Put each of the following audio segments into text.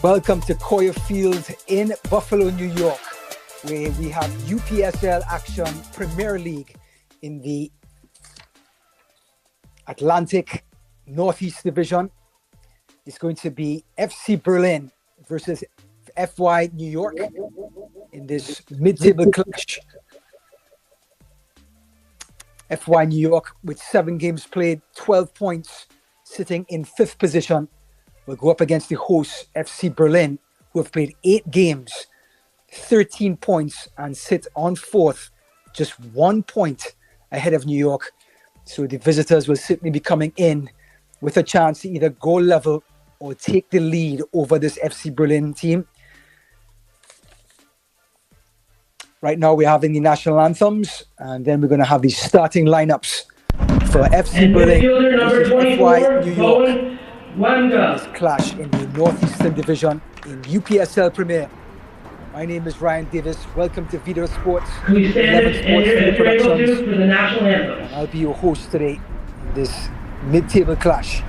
Welcome to Coyer Field in Buffalo, New York, where we have UPSL action Premier League in the Atlantic Northeast Division. It's going to be FC Berlin versus FY New York in this mid-table clash. FY New York, with 7 games played, 12 points, sitting in 5th position, will go up against the host FC Berlin, who have played 8 games, 13 points, and sit on 4th, just 1 point ahead of New York. So the visitors will certainly be coming in with a chance to either go level or take the lead over this FC Berlin team. Right now we're having the national anthems, and then we're going to have the starting lineups for FC Berlin versus FY New York. This clash in the Northeastern Division in UPSL Premier. My name is Ryan Davis. Welcome to Video Sports, 11 Sports Video Productions. For the national anthem. I'll be your host today in this mid-table clash.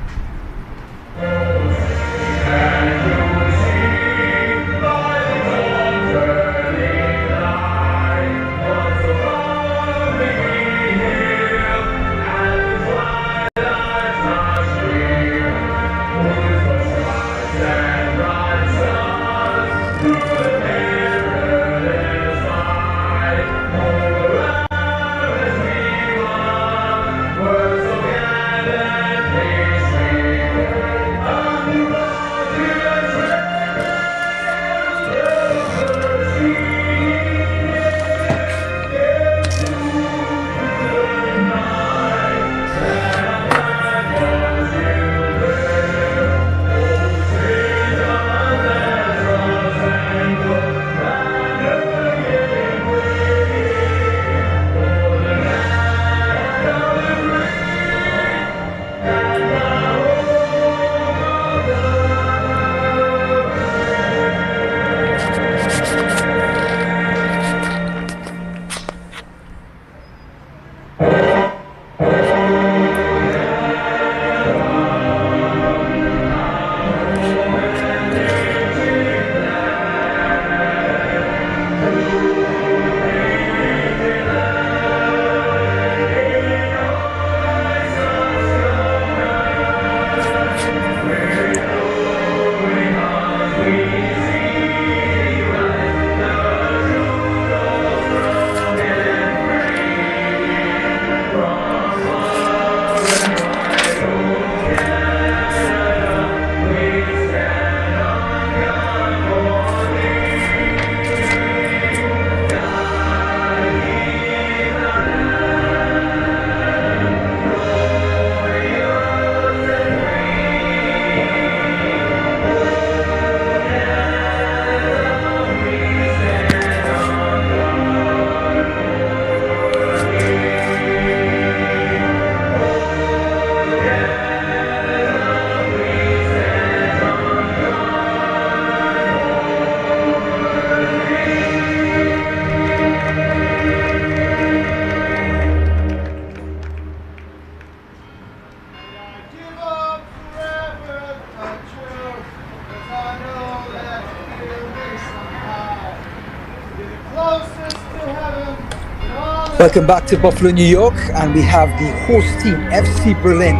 Welcome back to Buffalo, New York, and we have the host team, FC Berlin.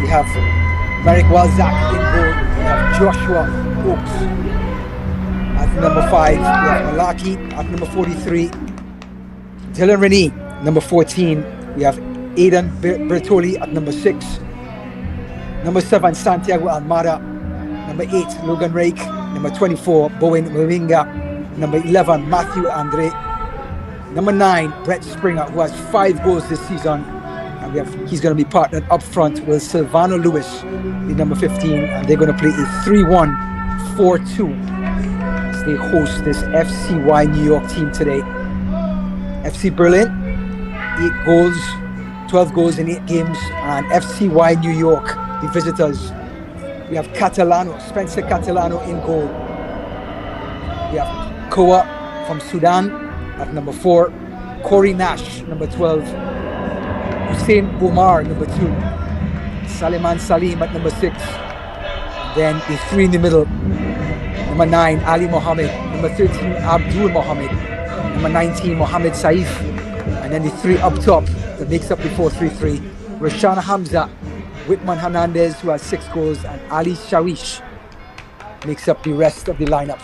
We have Marek Walczak in goal. We have Joshua Oakes at number 5. We have Malaki at number 43. Dylan Rennie, number 14. We have Aidan Bertoli at number 6. Number 7, Santiago Almada. Number 8, Logan Rake. Number 24, Bowen Mwinga. Number 11, Matthew Andre. Number 9, Brett Springer, who has 5 goals this season. And he's going to be partnered up front with Silvano Lewis, the number 15. And they're going to play a 3-1-4-2 as they host this FCY New York team today. FC Berlin, 8 goals, 12 goals in 8 games. And FCY New York, the visitors, we have Spencer Catalano in goal. We have Koa from Sudan at number 4, Corey Nash, number 12, Hussein Bomar, number 2, Saliman Salim at number 6, then the 3 in the middle, Number 9, Ali Mohammed. Number 13, Abdul Mohammed. Number 19, Mohammed Saif. And then the 3 up top that makes up the 4-3-3. Rashan Hamza, Whitman Hernandez, who has 6 goals, and Ali Shawish makes up the rest of the lineup.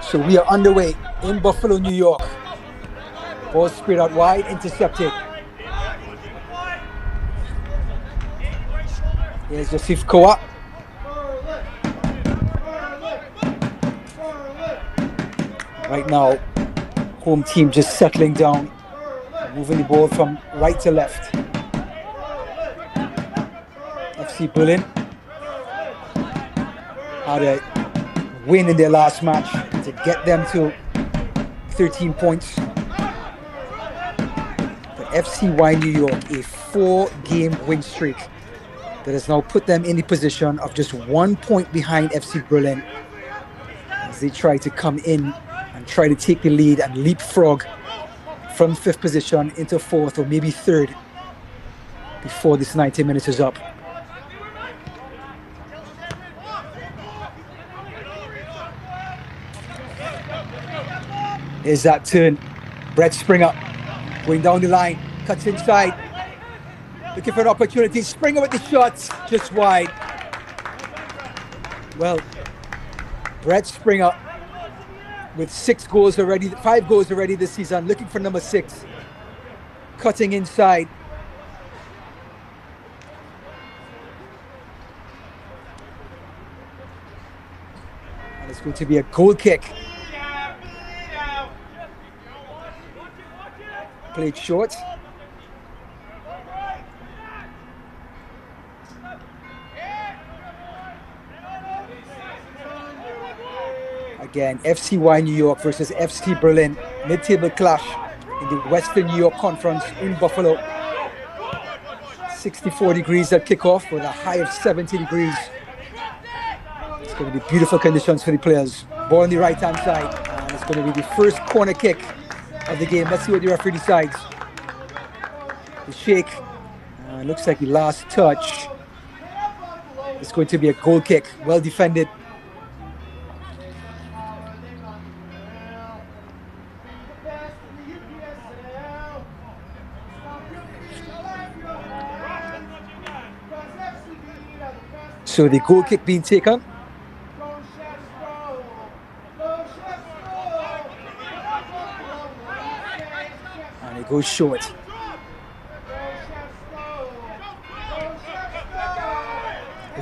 So we are underway in Buffalo, New York. Ball spread out wide, intercepted. Here's Yusuf Kowa. Right now, home team just settling down, moving the ball from right to left. FC Berlin had a win in their last match to get them to 13 points. But FCY New York, a 4-game win streak that has now put them in the position of just 1 point behind FC Berlin as they try to come in and try to take the lead and leapfrog from 5th position into 4th or maybe 3rd before this 90 minutes is up. Here's that turn. Brett Springer going down the line, cuts inside, looking for an opportunity. Springer with the shots, just wide. Well, Brett Springer with 5 goals already this season, looking for number 6, cutting inside. And it's going to be a goal kick. Played short. Again, FCY New York versus FC Berlin, mid-table clash in the Western New York Conference in Buffalo. 64 degrees at kickoff with a high of 70 degrees. It's going to be beautiful conditions for the players. Ball on the right-hand side, and it's going to be the first corner kick of the game. Let's see what the referee decides. The shake, looks like the last touch. It's going to be a goal kick, well defended. So the goal kick being taken. And it goes short.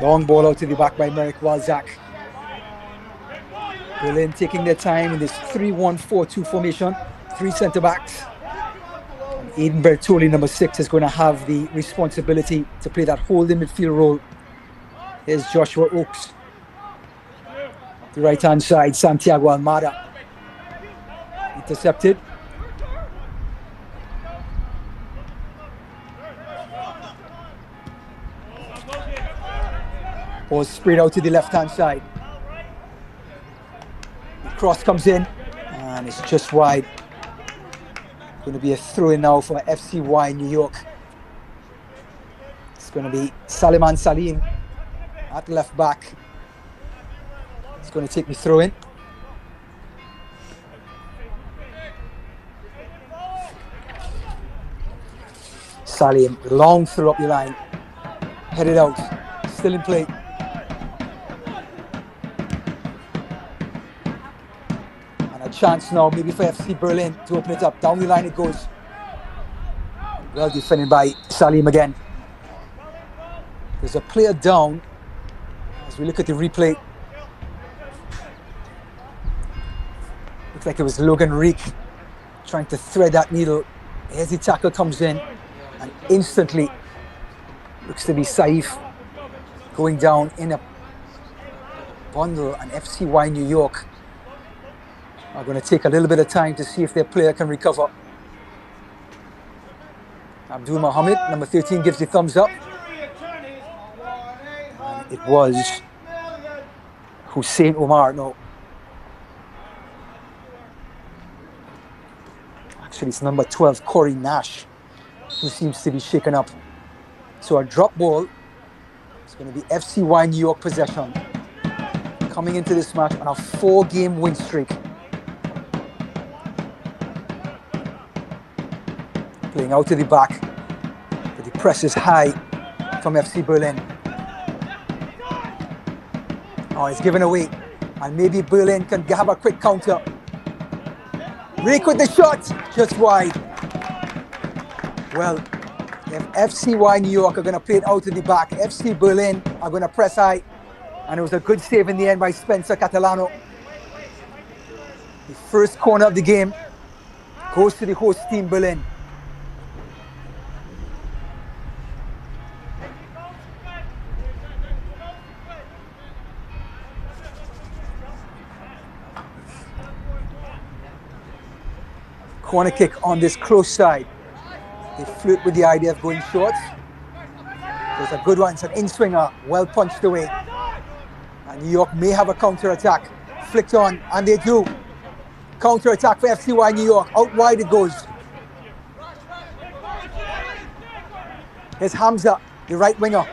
Long ball out to the back by Marek Walczak. Berlin taking their time in this 3-1-4-2 formation. 3 centre-backs. And Aiden Bertoli, number 6, is going to have the responsibility to play that holding midfield role. Here's Joshua Oakes. The right-hand side, Santiago Almada. Intercepted. Ball spread out to the left-hand side. The cross comes in, and it's just wide. Going to be a throw-in now for FCY New York. It's going to be Saliman Salim at left back. It's going to take the throw-in. Salim, long throw up the line. Headed out, still in play. Chance now maybe for FC Berlin to open it up. Down the line it goes. Well defended by Salim again. There's a player down as we look at the replay. Looks like it was Logan Reek trying to thread that needle. As the tackle comes in, and instantly looks to be Saif going down in a bundle, and FCY New York are going to take a little bit of time to see if their player can recover. Abdul Mohammed, number 13, gives the thumbs up. And It was Hussein Omar. No. Actually, it's number 12, Corey Nash, who seems to be shaken up. So a drop ball. It's going to be FCY New York possession. Coming into this match on a 4-game win streak. Playing out to the back. But the press is high from FC Berlin. Oh, it's given away. And maybe Berlin can have a quick counter. Rick with the shot, just wide. Well, if FCY New York are going to play it out to the back, FC Berlin are going to press high. And it was a good save in the end by Spencer Catalano. The first corner of the game goes to the host team, Berlin. Corner kick on this close side. They flirt with the idea of going short. There's a good one. It's an in-swinger, well punched away. And New York may have a counter-attack. Flicked on, and they do. Counter-attack for FCY New York. Out wide it goes. Here's Hamza, the right winger.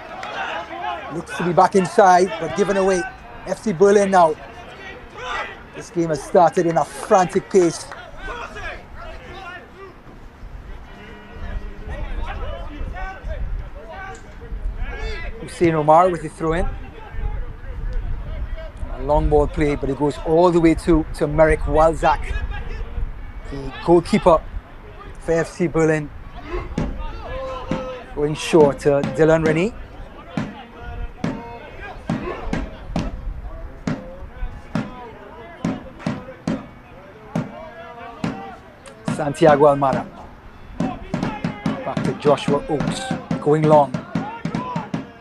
Looks to be back inside, but given away. FC Berlin now. This game has started in a frantic pace. Hussein Omar with the throw-in. A long ball play, but it goes all the way to Merrick Walzak, the goalkeeper for FC Berlin. Going short to Dylan Rennie. Santiago Almada. Back to Joshua Oakes, going long.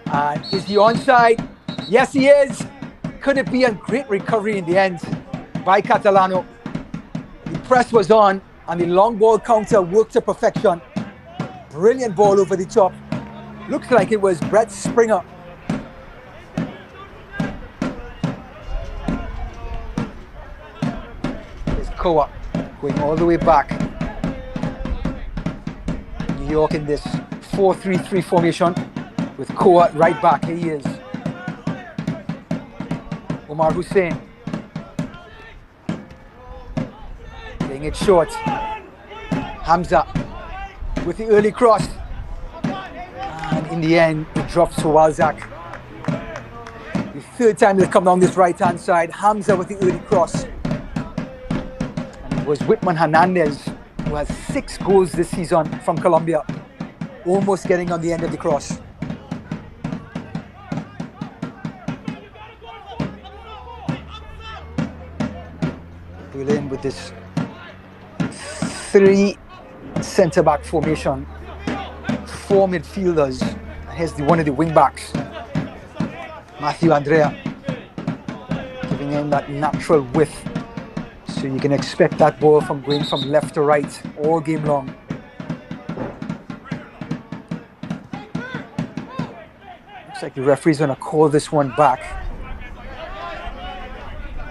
And is he onside? Yes, he is. Could it be a great recovery in the end by Catalano? The press was on, and the long ball counter worked to perfection. Brilliant ball over the top. Looks like it was Brett Springer. There's Koa going all the way back. New York in this 4-3-3 formation with Koa right back. Here he is. Omar Hussein. Playing it short. Hamza with the early cross. And in the end, it drops to Walzak. The third time they come down this right-hand side. Hamza with the early cross. And it was Whitman Hernandez, who has 6 goals this season from Colombia, almost getting on the end of the cross. Berlin with this 3 centre-back formation, 4 midfielders. Here's one of the wing-backs, Matthew Andrea, giving him that natural width. So you can expect that ball from going from left to right all game long. Looks like the referee's going to call this one back.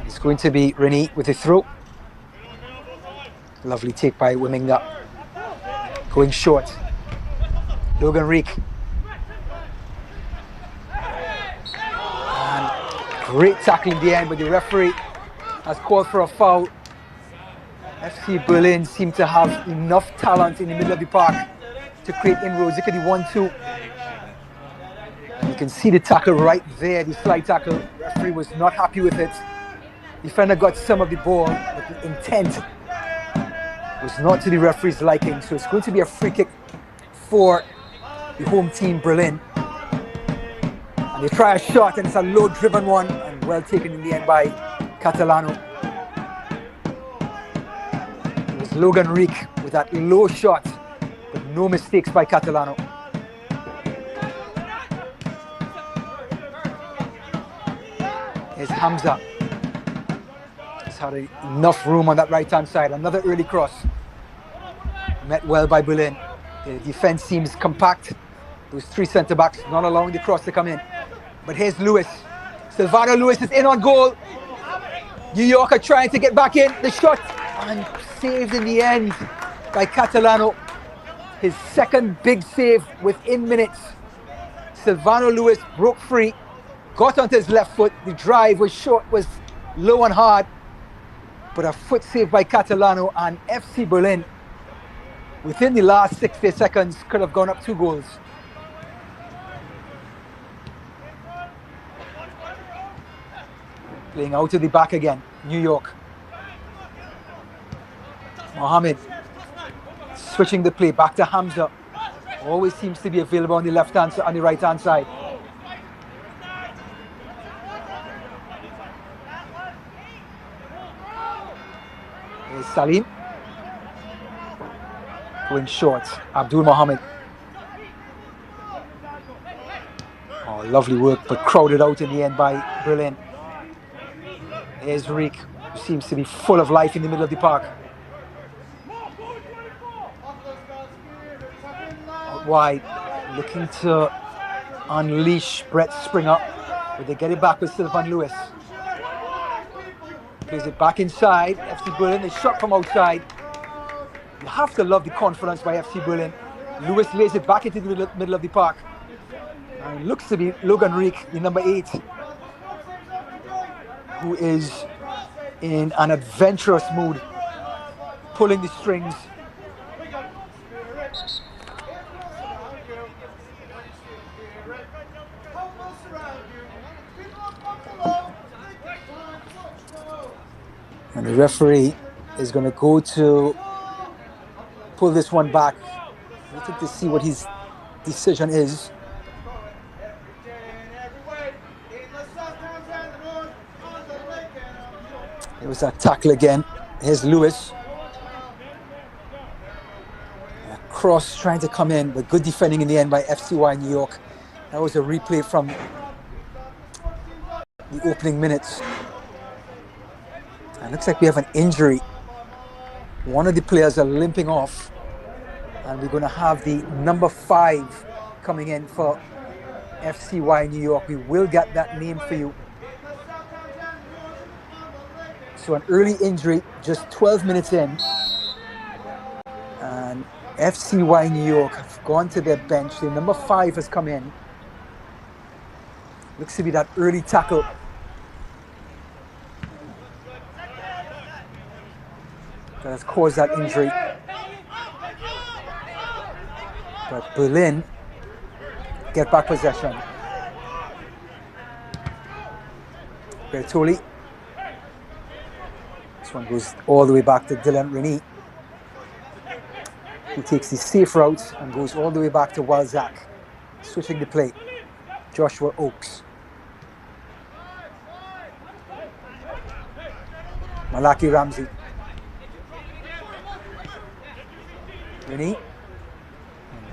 It's going to be Rennie with the throw. Lovely take by Wiminga. Going short. Logan Reek. And great tackle in the end, but the referee has called for a foul. FC Berlin seem to have enough talent in the middle of the park to create inroads. Look at the 1-2. And you can see the tackle right there, the slide tackle. The referee was not happy with it. Defender got some of the ball, but the intent was not to the referee's liking. So it's going to be a free kick for the home team, Berlin. And they try a shot, and it's a low-driven one, and well taken in the end by Catalano. It was Logan Reek with that low shot, but no mistakes by Catalano. Here's Hamza. He's had enough room on that right-hand side. Another early cross. Met well by Berlin. The defense seems compact. Those 3 centre-backs not allowing the cross to come in. But here's Lewis. Silvano Lewis is in on goal. New York are trying to get back in. The shot and saved in the end by Catalano. His second big save within minutes. Silvano Lewis broke free, got onto his left foot. The drive was short, was low and hard. But a foot save by Catalano, and FC Berlin, within the last 60 seconds, could have gone up 2 goals. Playing out to the back again, New York. Mohamed switching the play back to Hamza. Always seems to be available on the left hand side, on the right hand side. Here's Salim. Going short. Abdul Mohamed. Oh, lovely work, but crowded out in the end by Berlin. Here's Reek, who seems to be full of life in the middle of the park. Out wide, looking to unleash Brett Springer, but they get it back with Sylvan Lewis. Plays it back inside, FC Berlin, a shot from outside. You have to love the confidence by FC Berlin. Lewis lays it back into the middle of the park. And it looks to be Logan Reek, the number 8, who is in an adventurous mood, pulling the strings. And the referee is going to go to pull this one back. Waiting to see what his decision is. It was a tackle again. Here's Lewis. A cross trying to come in, but good defending in the end by FCY New York. That was a replay from the opening minutes. And it looks like we have an injury. One of the players are limping off. And we're going to have the number 5 coming in for FCY New York. We will get that name for you. So an early injury, just 12 minutes in. And FCY New York have gone to their bench. The number 5 has come in. Looks to be that early tackle. That has caused that injury. But Berlin get back possession. Bertoli. This one goes all the way back to Dylan Rennie, who takes the safe route and goes all the way back to Walzak. Switching the play. Joshua Oakes. Malaki Ramsey. Rennie.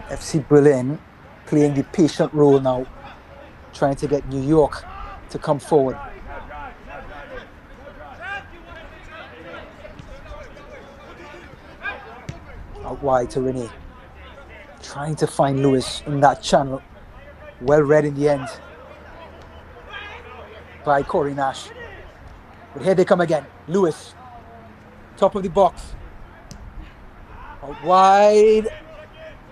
FC Berlin playing the patient role now, trying to get New York to come forward. Out wide to Rennie. Trying to find Lewis in that channel. Well read in the end by Corey Nash. But here they come again. Lewis. Top of the box. Out wide.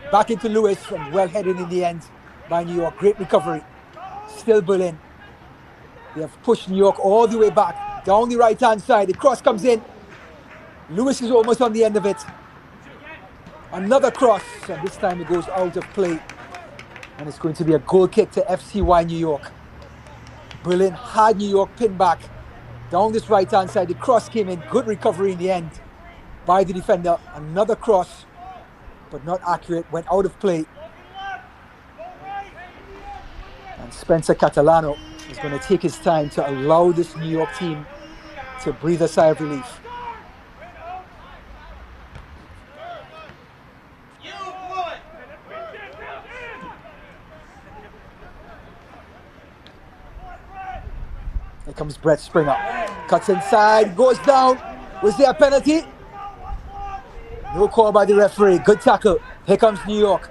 Back into Lewis, and well headed in the end by New York. Great recovery. Still Berlin. They have pushed New York all the way back. Down the right hand side. The cross comes in. Lewis is almost on the end of it. Another cross, and this time it goes out of play. And it's going to be a goal kick to FCY New York. Berlin had New York pinned back. Down this right hand side. The cross came in. Good recovery in the end by the defender. Another cross, but not accurate, went out of play. And Spencer Catalano is going to take his time to allow this New York team to breathe a sigh of relief. Here comes Brett Springer. Cuts inside, goes down. Was there a penalty? No call by the referee. Good tackle. Here comes New York.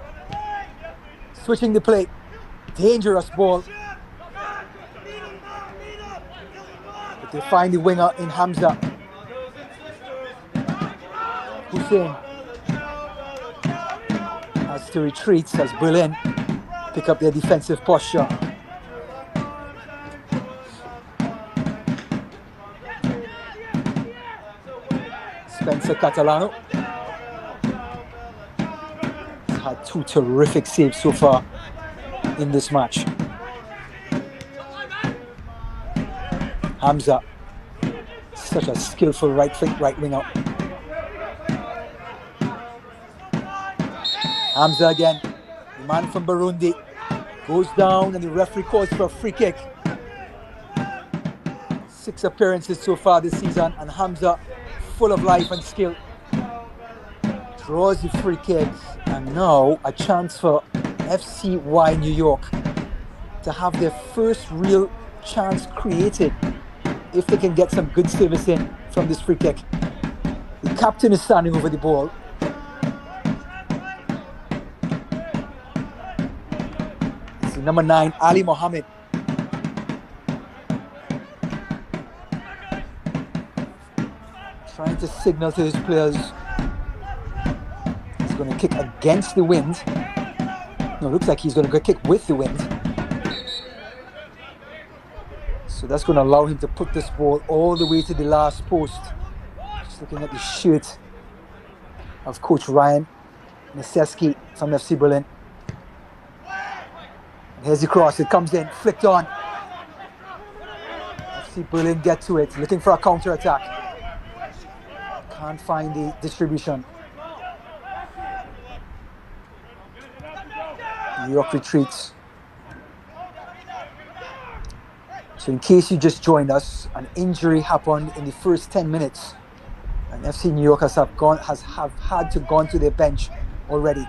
Switching the play. Dangerous ball. They find the winger in Hamza. Hussein has to retreat as Berlin pick up their defensive posture. Spencer Catalano has had 2 terrific saves so far in this match. Hamza, such a skillful right winger. Hamza again, the man from Burundi, goes down and the referee calls for a free kick. 6 appearances so far this season, and Hamza, full of life and skill, draws the free kick. And now a chance for FCY New York to have their first real chance created if they can get some good service in from this free kick. The captain is standing over the ball. It's number 9, Ali Mohammed. Trying to signal to his players. He's going to kick against the wind. No, looks like he's going to go kick with the wind. So that's going to allow him to put this ball all the way to the last post. Just looking at the shirt of Coach Ryan Neseski from FC Berlin. And here's the cross. It comes in, flicked on. FC Berlin get to it, looking for a counter-attack. Can't find the distribution. New York retreats. So in case you just joined us, an injury happened in the first 10 minutes. And FC New York has had to go to their bench already.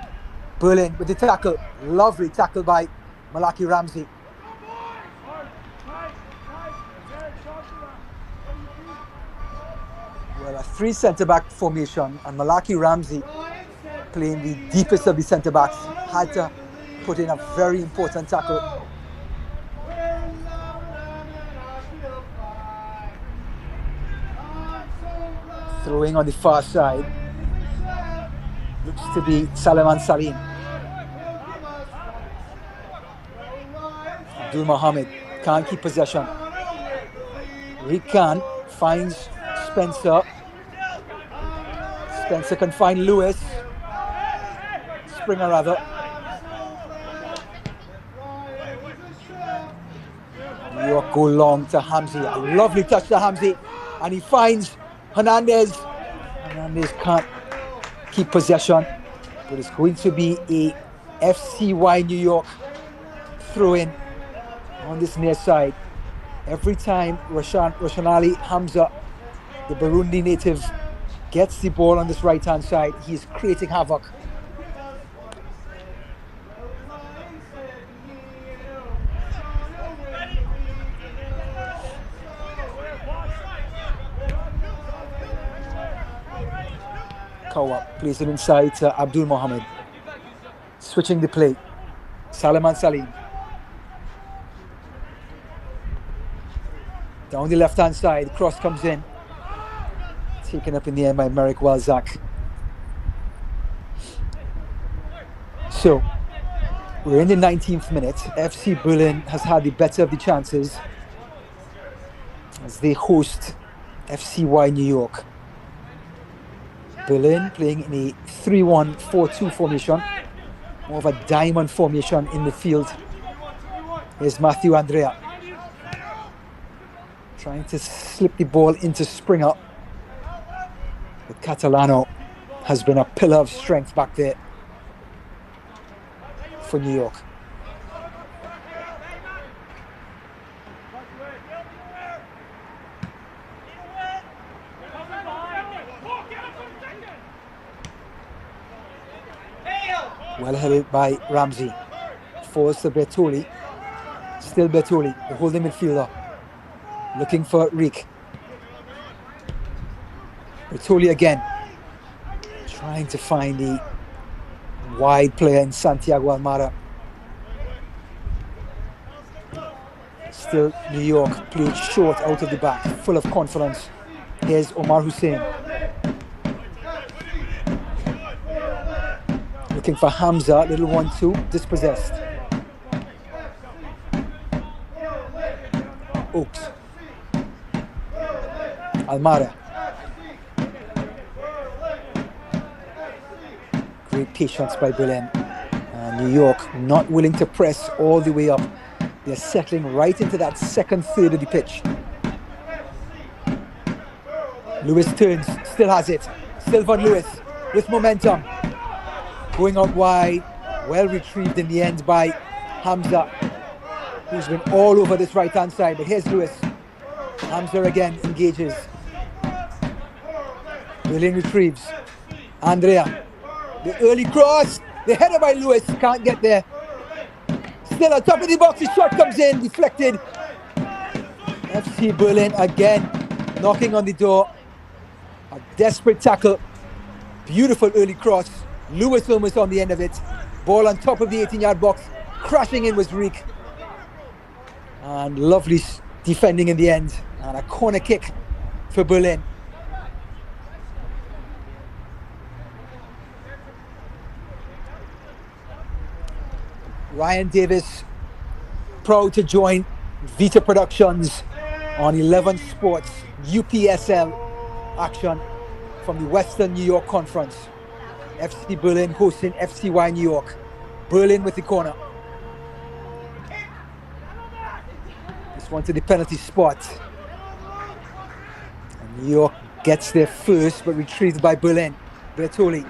Berlin with the tackle. Lovely tackle by Malaki Ramsey. Well, a 3 centre-back formation, and Malaki Ramsey, playing the deepest of the centre-backs, had to put in a very important tackle. Throwing on the far side. Looks to be Salman Salim. Abdul Mohammed can't keep possession. Rikan finds Spencer. Spencer can find Lewis. Springer rather. New York go long to Hamzi. A lovely touch to Hamzi. And he finds Hernandez. Hernandez can't keep possession. But it's going to be a FCY New York throw-in on this near side. Every time Roshanali Hamza, the Burundi native, gets the ball on this right-hand side, he's creating havoc. Kawa plays it inside to Abdul Mohammed. Switching the play. Salman Salim. Down the left-hand side, cross comes in. Taken up in the air by Marek Walzak. So, we're in the 19th minute. FC Berlin has had the better of the chances as they host FCY New York. Berlin playing in a 3-1-4-2 formation. More of a diamond formation in the field. Here's Matthew Andrea. Trying to slip the ball into Springer. But Catalano has been a pillar of strength back there for New York. Well headed by Ramsey. Falls to Bertoli. Still Bertoli, the holding midfielder. Looking for Rick. Bertoli again. Trying to find the wide player in Santiago Almada. Still New York played short out of the back, full of confidence. Here's Omar Hussein. Looking for Hamza, little 1-2, dispossessed. Oaks. Almada. Great patience by Berlin. New York not willing to press all the way up. They're settling right into that second third of the pitch. Lewis turns, still has it. Sylvan Lewis with momentum. Going out wide, well retrieved in the end by Hamza, who's been all over this right-hand side. But here's Lewis. Hamza again engages. Berlin retrieves. Andrea. The early cross. The header by Lewis. Can't get there. Still on top of the box. The shot comes in. Deflected. FC Berlin again knocking on the door. A desperate tackle. Beautiful early cross. Lewis almost on the end of it. Ball on top of the 18-yard box. Crashing in was Reek. And lovely defending in the end. And a corner kick for Berlin. Ryan Davis, proud to join Vita Productions on 11 Sports UPSL action from the Western New York Conference. FC Berlin hosting FCY New York. Berlin with the corner. This one to the penalty spot. And New York gets there first, but retrieved by Berlin. Bertoli.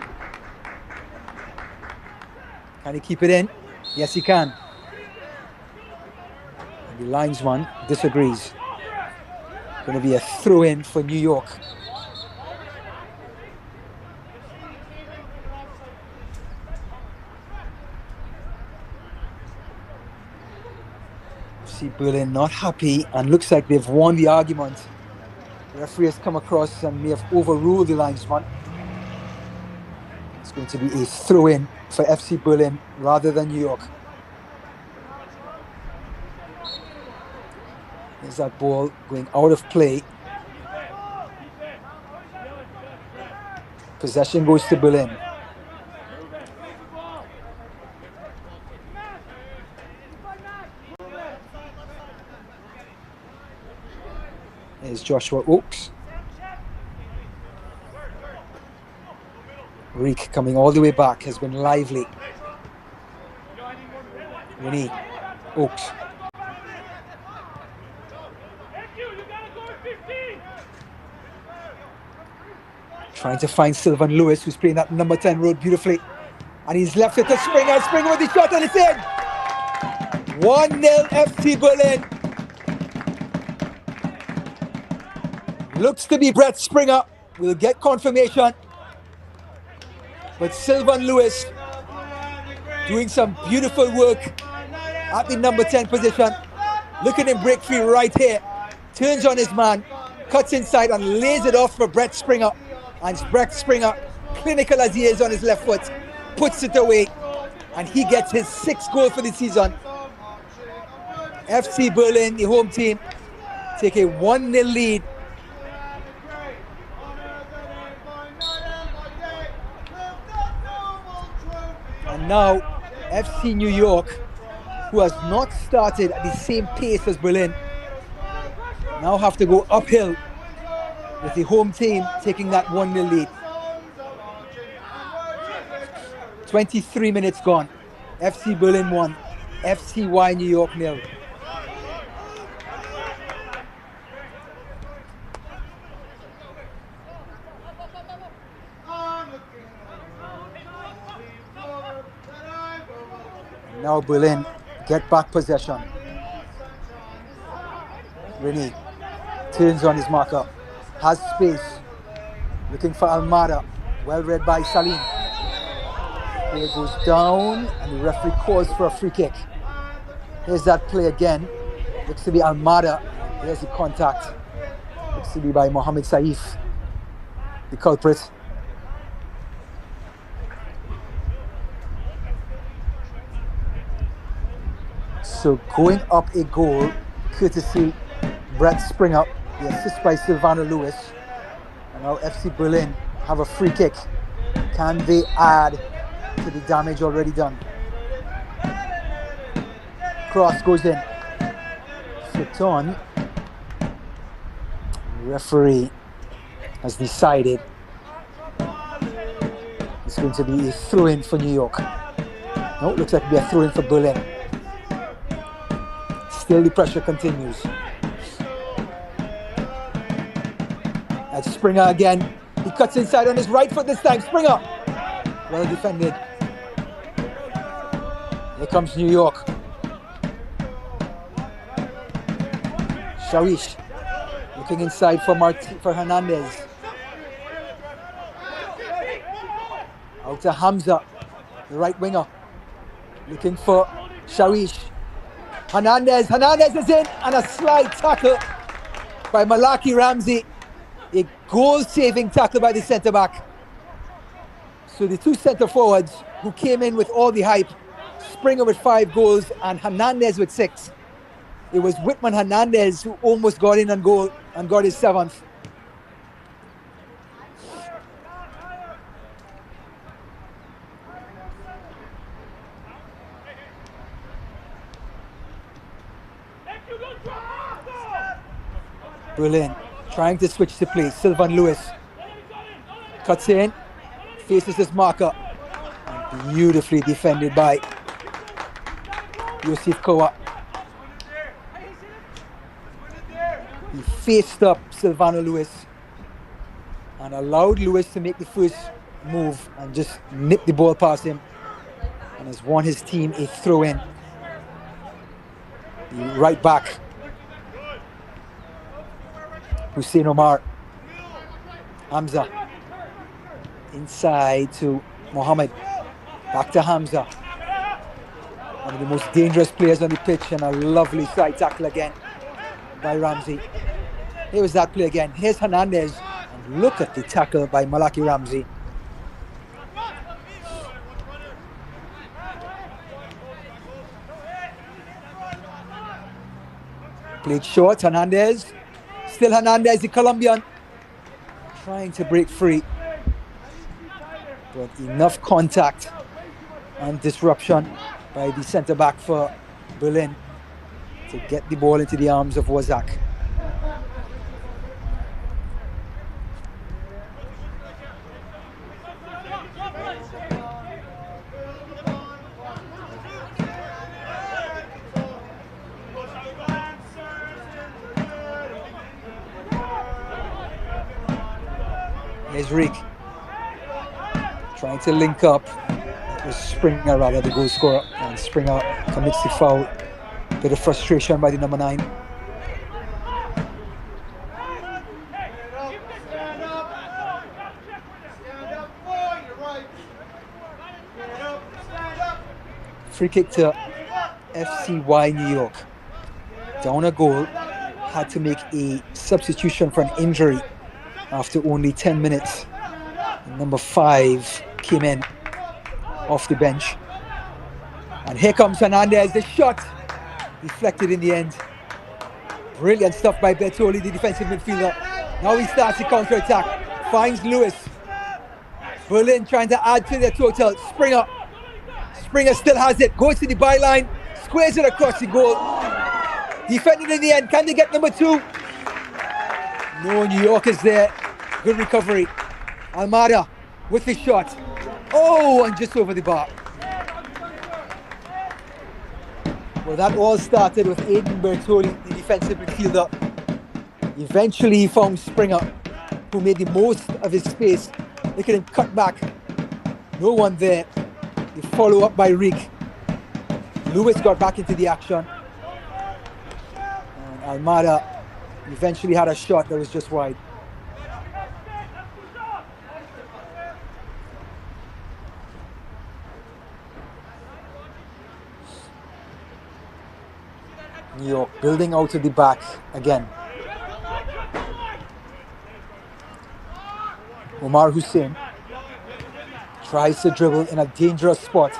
Can he keep it in? Yes, he can. And the linesman disagrees. Going to be a throw-in for New York. See Berlin not happy and looks like they've won the argument. The referee has come across and may have overruled the linesman. It's going to be a throw-in for FC Berlin rather than New York. There's that ball going out of play. Possession goes to Berlin. There's Joshua Oaks. Reek coming all the way back has been lively. Winnie Oaks. Trying to find Sylvan Lewis, who's playing that number 10 role beautifully. And he's left it to Springer. Springer with the shot and it's in. 1-0 FC Berlin. Looks to be Brett Springer. We'll get confirmation. But Sylvan Lewis doing some beautiful work at the number 10 position. Look at him break free right here. Turns on his man, cuts inside and lays it off for Brett Springer. And Brett Springer, clinical as he is on his left foot, puts it away. And he gets his 6th goal for the season. FC Berlin, the home team, take a 1-0 lead. And now, FC New York, who has not started at the same pace as Berlin, now have to go uphill with the home team taking that 1-0 lead. 23 minutes gone. FC Berlin 1, FCY New York 0. Now Berlin get back possession. Rennie turns on his marker, has space, looking for Almada, well read by Salim. Play goes down and the referee calls for a free kick. Here's that play again, looks to be Almada. Here's the contact, looks to be by Mohamed Saif, the culprit. So going up a goal courtesy Brett Springer, the assist by Silvano Lewis. And now FC Berlin have a free kick. Can they add to the damage already done? Cross goes in. Flipped on. The referee has decided it's going to be a throw-in for New York. No, it looks like it'll be a throw-in for Berlin. Still the pressure continues. That's Springer again. He cuts inside on his right foot this time. Springer! Well defended. Here comes New York. Shawish looking inside for Hernandez. Out to Hamza, the right winger. Looking for Shawish. Hernandez is in, and a slide tackle by Malaki Ramsey. A goal-saving tackle by the centre-back. So the two centre-forwards who came in with all the hype, Springer with 5 goals and Hernandez with 6. It was Whitman Hernandez who almost got in on goal and got his 7th. Berlin trying to switch the play. Sylvan Lewis cuts in, faces his marker, and beautifully defended by Yosef Kowa. He faced up Silvano Lewis and allowed Lewis to make the first move and just nip the ball past him, and has won his team a throw-in. The right back, Hussein Omar. Hamza inside to Mohammed. Back to Hamza. One of the most dangerous players on the pitch, and a lovely side tackle again by Ramsey. Here was that play again. Here's Hernandez, and look at the tackle by Malaki Ramsey. Played short, Hernandez. Still Hernandez, the Colombian, trying to break free. But enough contact and disruption by the centre-back for Berlin to get the ball into the arms of Wazak. Here's Rick trying to link up. It was Springer, rather, the goal scorer, and Springer commits the foul. Bit of frustration by the number 9. Free kick to FCY New York. Down a goal, had to make a substitution for an injury after only 10 minutes. And number 5 came in off the bench. And here comes Hernandez, the shot deflected in the end. Brilliant stuff by Bertoli, the defensive midfielder. Now he starts the counter-attack, finds Lewis. Berlin trying to add to their total. Springer still has it, goes to the byline, squares it across the goal. Defended in the end. Can they get number 2? No, New York is there. Good recovery. Almada with the shot. Oh, and just over the bar. Well, that all started with Aiden Bertoli, the defensive midfielder. Eventually, he found Springer, who made the most of his space. Look at him cut back. No one there. The follow-up by Rick. Lewis got back into the action. And Almada eventually had a shot that was just wide. New York building out of the back again. Omar Hussein tries to dribble in a dangerous spot.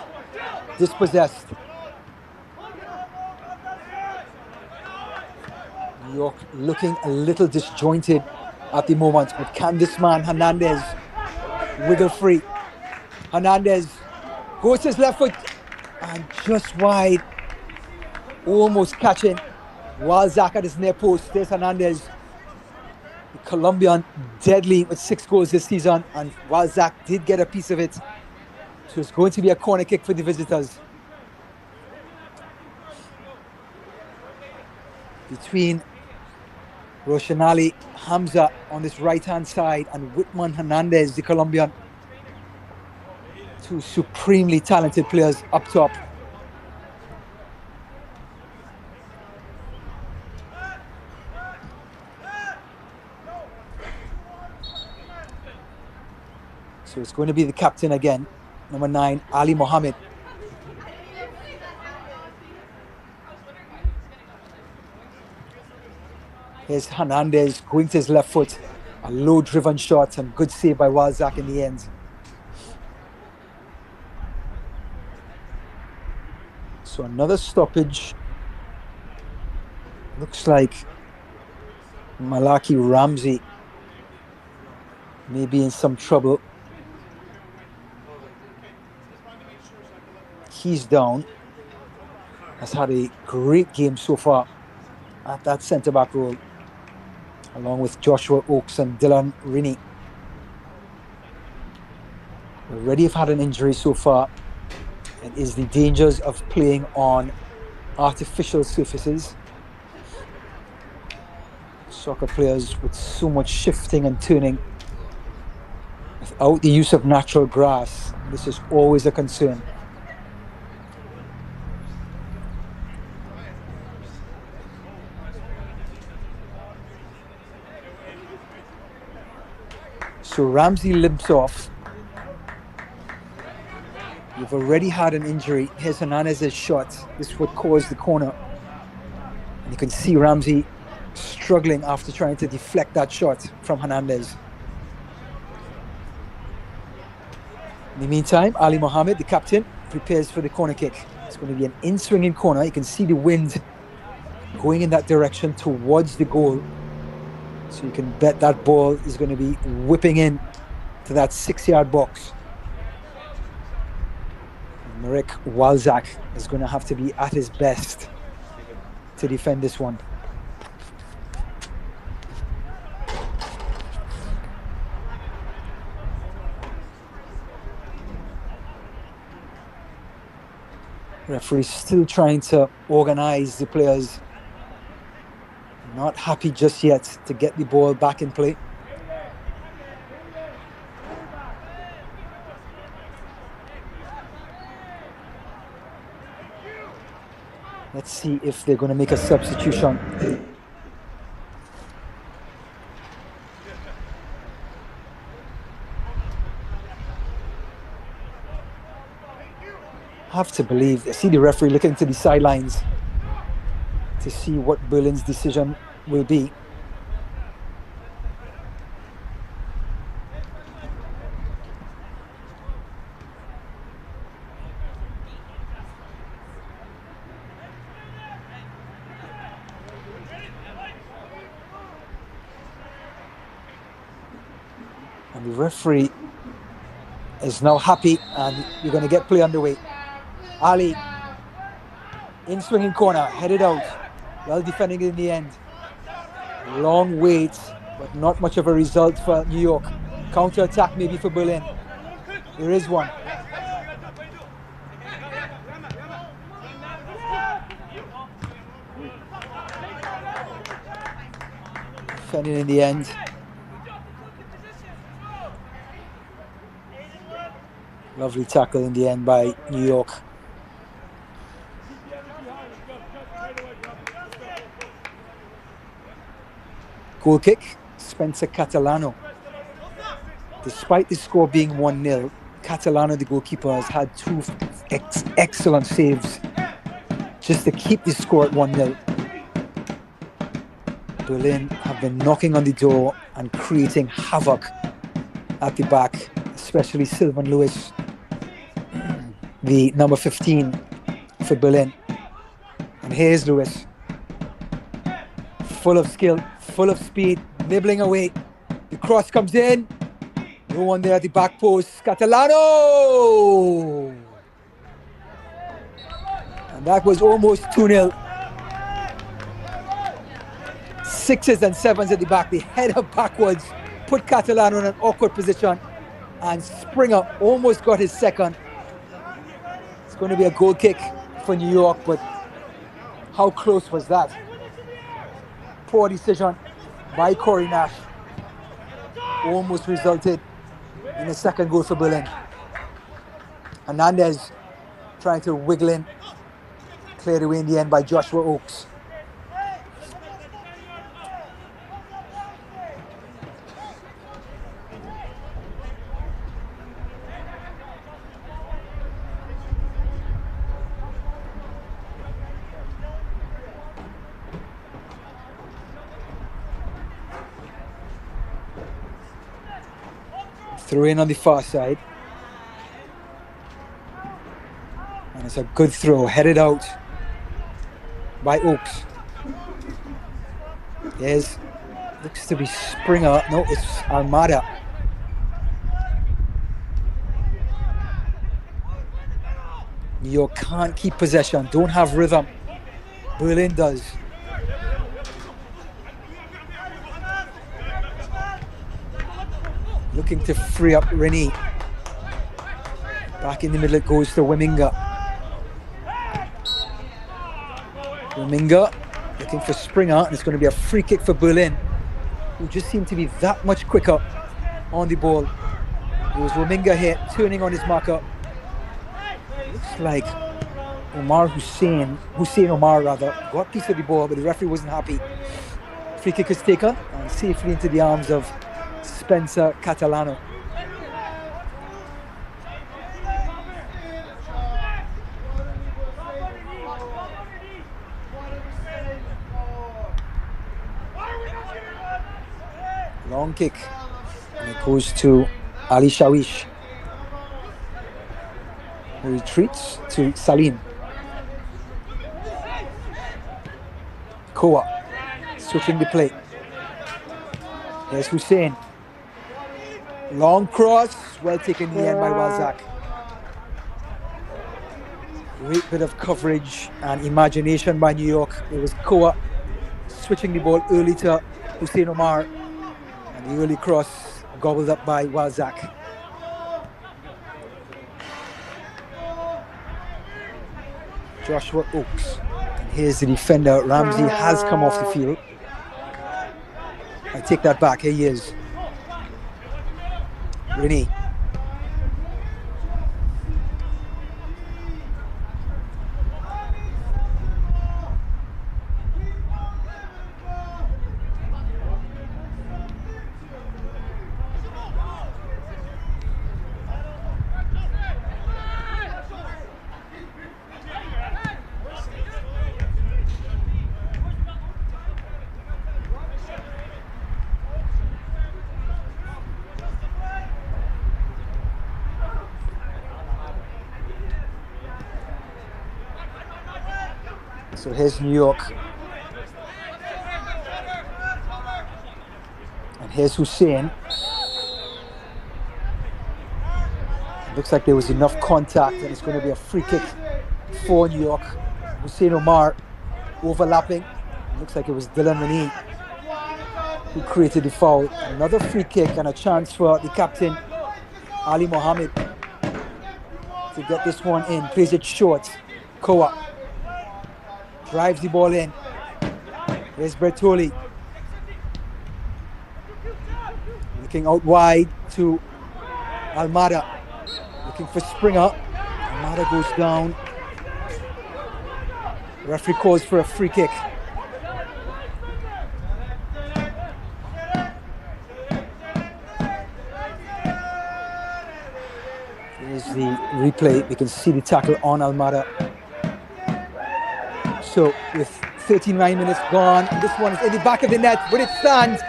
Dispossessed. New York looking a little disjointed at the moment, but can this man Hernandez wiggle free? Hernandez goes to his left foot and just wide, almost catching Walzak at his near post. There's Hernandez, the Colombian, deadly with 6 goals this season, and Walzak did get a piece of it. So it's going to be a corner kick for the visitors. Between Roshanali Hamza on this right-hand side and Whitman Hernandez, the Colombian. 2 supremely talented players up top. So it's going to be the captain again, number 9, Ali Mohammed. Here's Hernandez going to his left foot. A low-driven shot and good save by Walzak in the end. So another stoppage. Looks like Malaki Ramsey may be in some trouble. He's down. Has had a great game so far at that centre-back role, along with Joshua Oakes and Dylan Rini. Already have had an injury so far. It is the dangers of playing on artificial surfaces. Soccer players with so much shifting and turning. Without the use of natural grass, this is always a concern. So Ramsey limps off. You've already had an injury. Here's Hernandez's shot. This would cause the corner. And you can see Ramsey struggling after trying to deflect that shot from Hernandez. In the meantime, Ali Mohammed, the captain, prepares for the corner kick. It's going to be an in-swinging corner. You can see the wind going in that direction towards the goal. So you can bet that ball is going to be whipping in to that 6-yard box. And Marek Walzak is going to have to be at his best to defend this one. Referee still trying to organize the players. Not happy just yet to get the ball back in play. Let's see if they're going to make a substitution. Have to believe. I see the referee looking to the sidelines to see what Berlin's decision will be. And the referee is now happy, and you're going to get play underway. Ali, in swinging corner, headed out, well defending in the end. Long wait, but not much of a result for New York. Counter-attack maybe for Berlin. There is one. Defending in the end. Lovely tackle in the end by New York. Goal kick, Spencer Catalano. Despite the score being 1-0, Catalano, the goalkeeper, has had 2 excellent saves just to keep the score at 1-0. Berlin have been knocking on the door and creating havoc at the back, especially Sylvan Lewis, the number 15 for Berlin. And here's Lewis. Full of skill, full of speed, nibbling away. The cross comes in. No one there at the back post. Catalano! And that was almost 2-0. 6s and 7s at the back. The header backwards put Catalano in an awkward position. And Springer almost got his second. It's going to be a goal kick for New York, but how close was that? Poor decision by Corey Nash. Almost resulted in a second goal for Berlin. Hernandez trying to wiggle in. Cleared away in the end by Joshua Oakes. Throw in on the far side. And it's a good throw, headed out by Oakes. There's, looks to be Springer. No, it's Almada. New York can't keep possession, don't have rhythm. Berlin does. Looking to free up Rennie. Back in the middle it goes to Wiminga. Wiminga looking for Springer, and it's going to be a free kick for Berlin, who just seem to be that much quicker on the ball. It was Wiminga here turning on his marker. Looks like Hussein Omar rather, got piece of the ball, but the referee wasn't happy. Free kick is taken and safely into the arms of Spencer Catalano. Long kick, and it goes to Ali Shawish, who retreats to Salim. Koa switching the play. There's Hussein. Long cross, well taken in the end by Walzak. Great bit of coverage and imagination by New York. It was Koa switching the ball early to Hussein Omar, and the early cross gobbled up by Walzak. Joshua Oakes. And here's the defender. Ramsey has come off the field. I take that back. Here he is. Rennie. So here's New York. And here's Hussein. It looks like there was enough contact, and it's going to be a free kick for New York. Hussein Omar overlapping. It looks like it was Dylan Rennie who created the foul. Another free kick and a chance for the captain, Ali Mohammed, to get this one in. Plays it short. Koa drives the ball in. There's Bertoli. Looking out wide to Almada. Looking for Springer. Almada goes down. The referee calls for a free kick. Here's the replay. We can see the tackle on Almada. So with 39 minutes gone, and this one is in the back of the net, but it stands.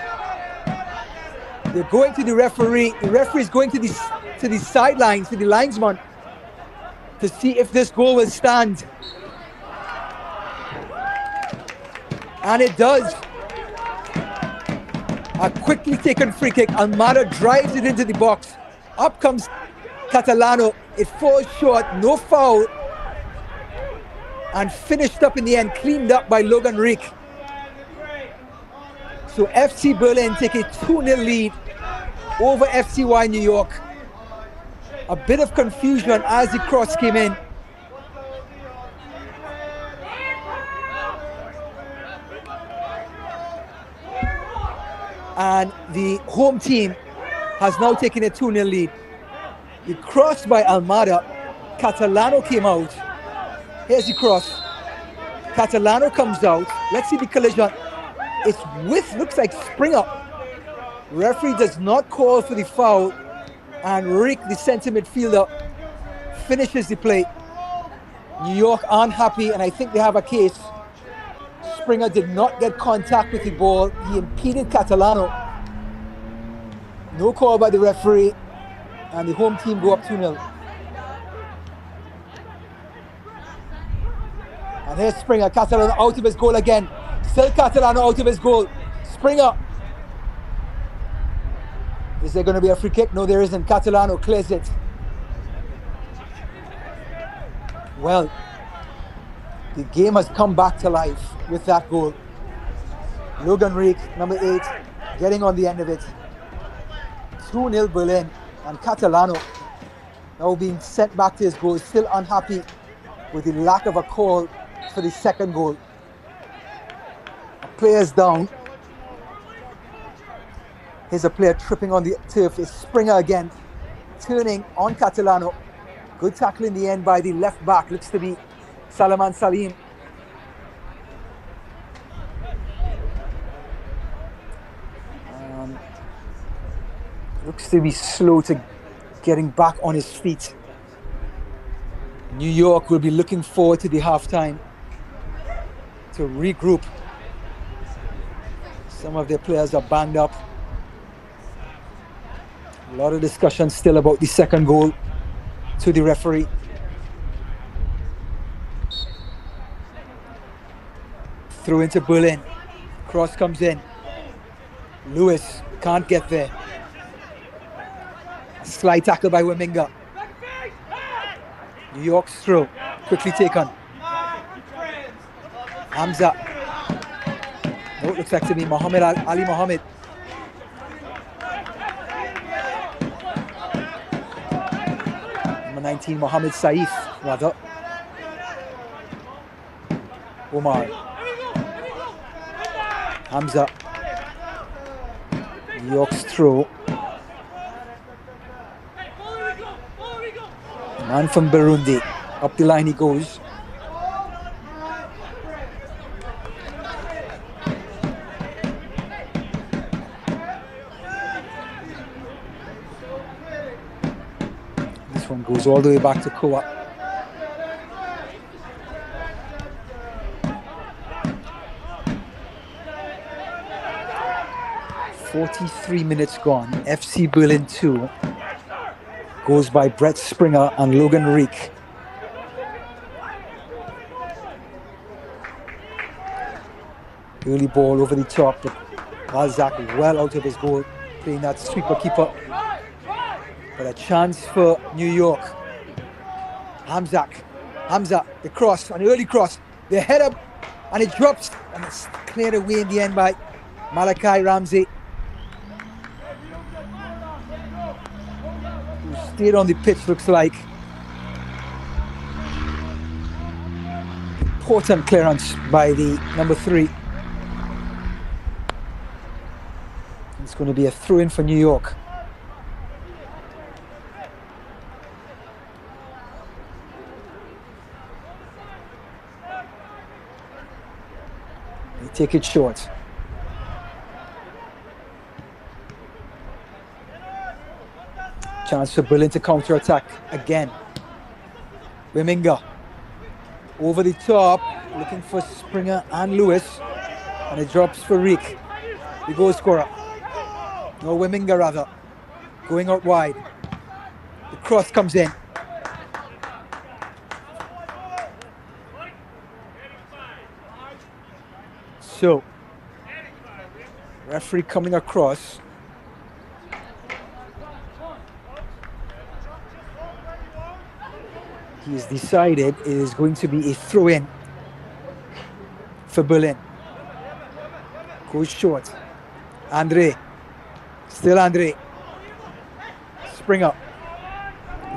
They're going to the referee. The referee is going to the sidelines, to the linesman, to see if this goal will stand. And it does. A quickly taken free kick. Almada drives it into the box. Up comes Catalano. It falls short. No foul. And finished up in the end. Cleaned up by Logan Reek. So FC Berlin take a 2-0 lead over FCY New York. A bit of confusion as the cross came in. And the home team has now taken a 2-0 lead. The cross by Almada. Catalano came out. Here's the cross. Catalano comes out. Let's see the collision. It's with, looks like Springer. Referee does not call for the foul. And Rick, the center midfielder, finishes the play. New York aren't happy, and I think they have a case. Springer did not get contact with the ball. He impeded Catalano. No call by the referee, and the home team go up 2-0. And here's Springer. Catalano out of his goal again. Still Catalano out of his goal. Springer. Is there going to be a free kick? No, there isn't. Catalano clears it. Well, the game has come back to life with that goal. Logan Reek, number 8, getting on the end of it. 2-0 Berlin. And Catalano, now being sent back to his goal, still unhappy with the lack of a call for the second goal. A player's down. Here's a player tripping on the turf. It's Springer again, turning on Catalano. Good tackle in the end by the left back. Looks to be Salman Salim. Looks to be slow to getting back on his feet. New York will be looking forward to the halftime to regroup. Some of their players are banged up. A lot of discussion still about the second goal to the referee. Through into Berlin. Cross comes in. Lewis can't get there. A slight tackle by Weminga. New York's throw. Quickly taken. Hamza. No, it looks like to be Mohammed Ali Mohammed. Number 19, Mohammed Saif, rather. Omar. Hamza. New York's throw. Man from Burundi. Up the line he goes. This one goes all the way back to Koa. "43 minutes gone. FC Berlin 2 goes by Brett Springer and Logan Reek. Early ball over the top, but Balzac well out of his goal, playing that sweeper keeper. But a chance for New York. Hamza, the cross, an early cross, the head up, and it drops, and it's cleared away in the end by Malachi Ramsey, who stayed on the pitch, looks like. Important clearance by the number 3. It's going to be a throw-in for New York. They take it short. Chance for Berlin to counter-attack again. Weminga over the top, looking for Springer and Lewis, and it drops for Reek, the goal scorer. No, Weminga rather, going out wide. The cross comes in. So, Referee coming across. He's decided it is going to be a throw-in for Berlin. Goes short. Andre. Still Andre. Springer.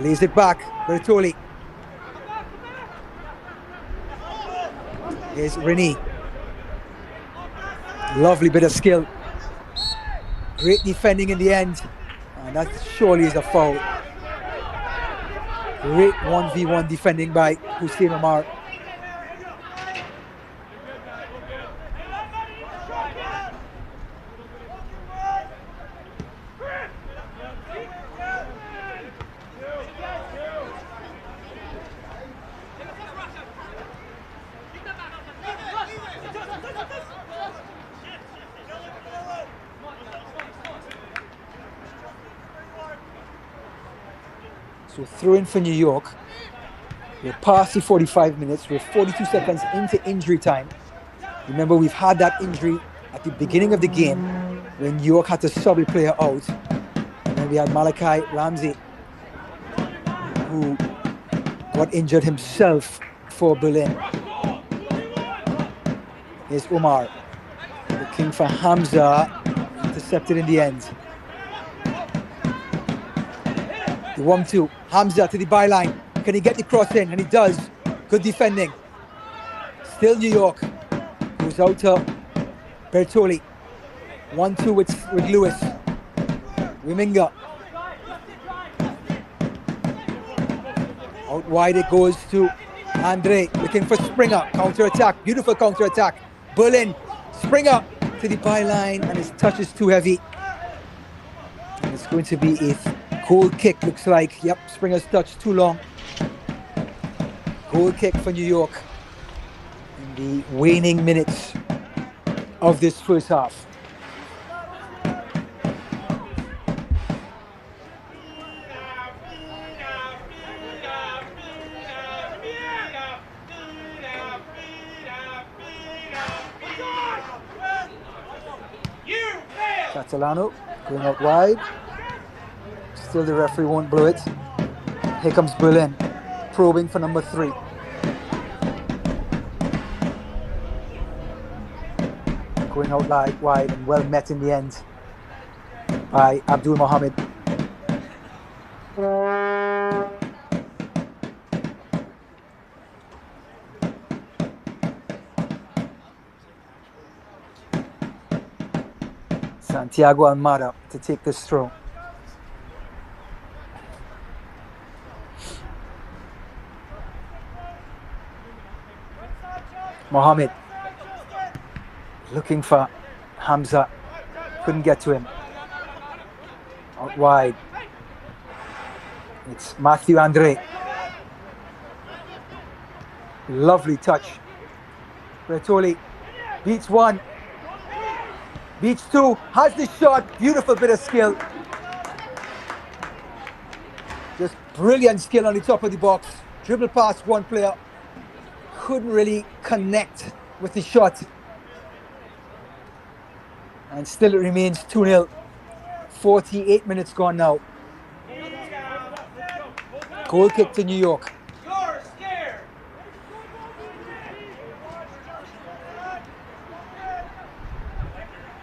Lays it back. Bertoli. Here's Rennie. Lovely bit of skill. Great defending in the end. And that surely is a foul. Great 1v1 defending by Hussein Omar. So throw in for New York. We're past the 45 minutes. We're 42 seconds into injury time. Remember, we've had that injury at the beginning of the game when New York had to sub a player out. And then we had Malachi Ramsey, who got injured himself for Berlin. Here's Omar, looking for Hamza, intercepted in the end. The 1-2, Hamza to the byline. Can he get the cross in? And he does. Good defending. Still New York. Goes out to Bertoli. 1-2 with Lewis. Wiminga. Out wide it goes to Andre. Looking for Springer. Counter-attack. Beautiful counter-attack. Berlin. Springer to the byline. And his touch is too heavy. And it's going to be a goal kick, looks like. Yep, Springer's touch too long. Goal kick for New York in the waning minutes of this first half. Catalano going out wide. Still the referee won't blow it. Here comes Berlin, probing for number 3. Going out wide and well met in the end by Abdul Mohammed. Santiago Almada to take this throw. Mohammed looking for Hamza, couldn't get to him. Out wide, it's Matthew Andre. Lovely touch. Bertoli beats 1, beats 2, has the shot, beautiful bit of skill. Just brilliant skill on the top of the box. Dribble past one player. Couldn't really connect with the shot. And still it remains 2-0. 48 minutes gone now. Goal kick to New York.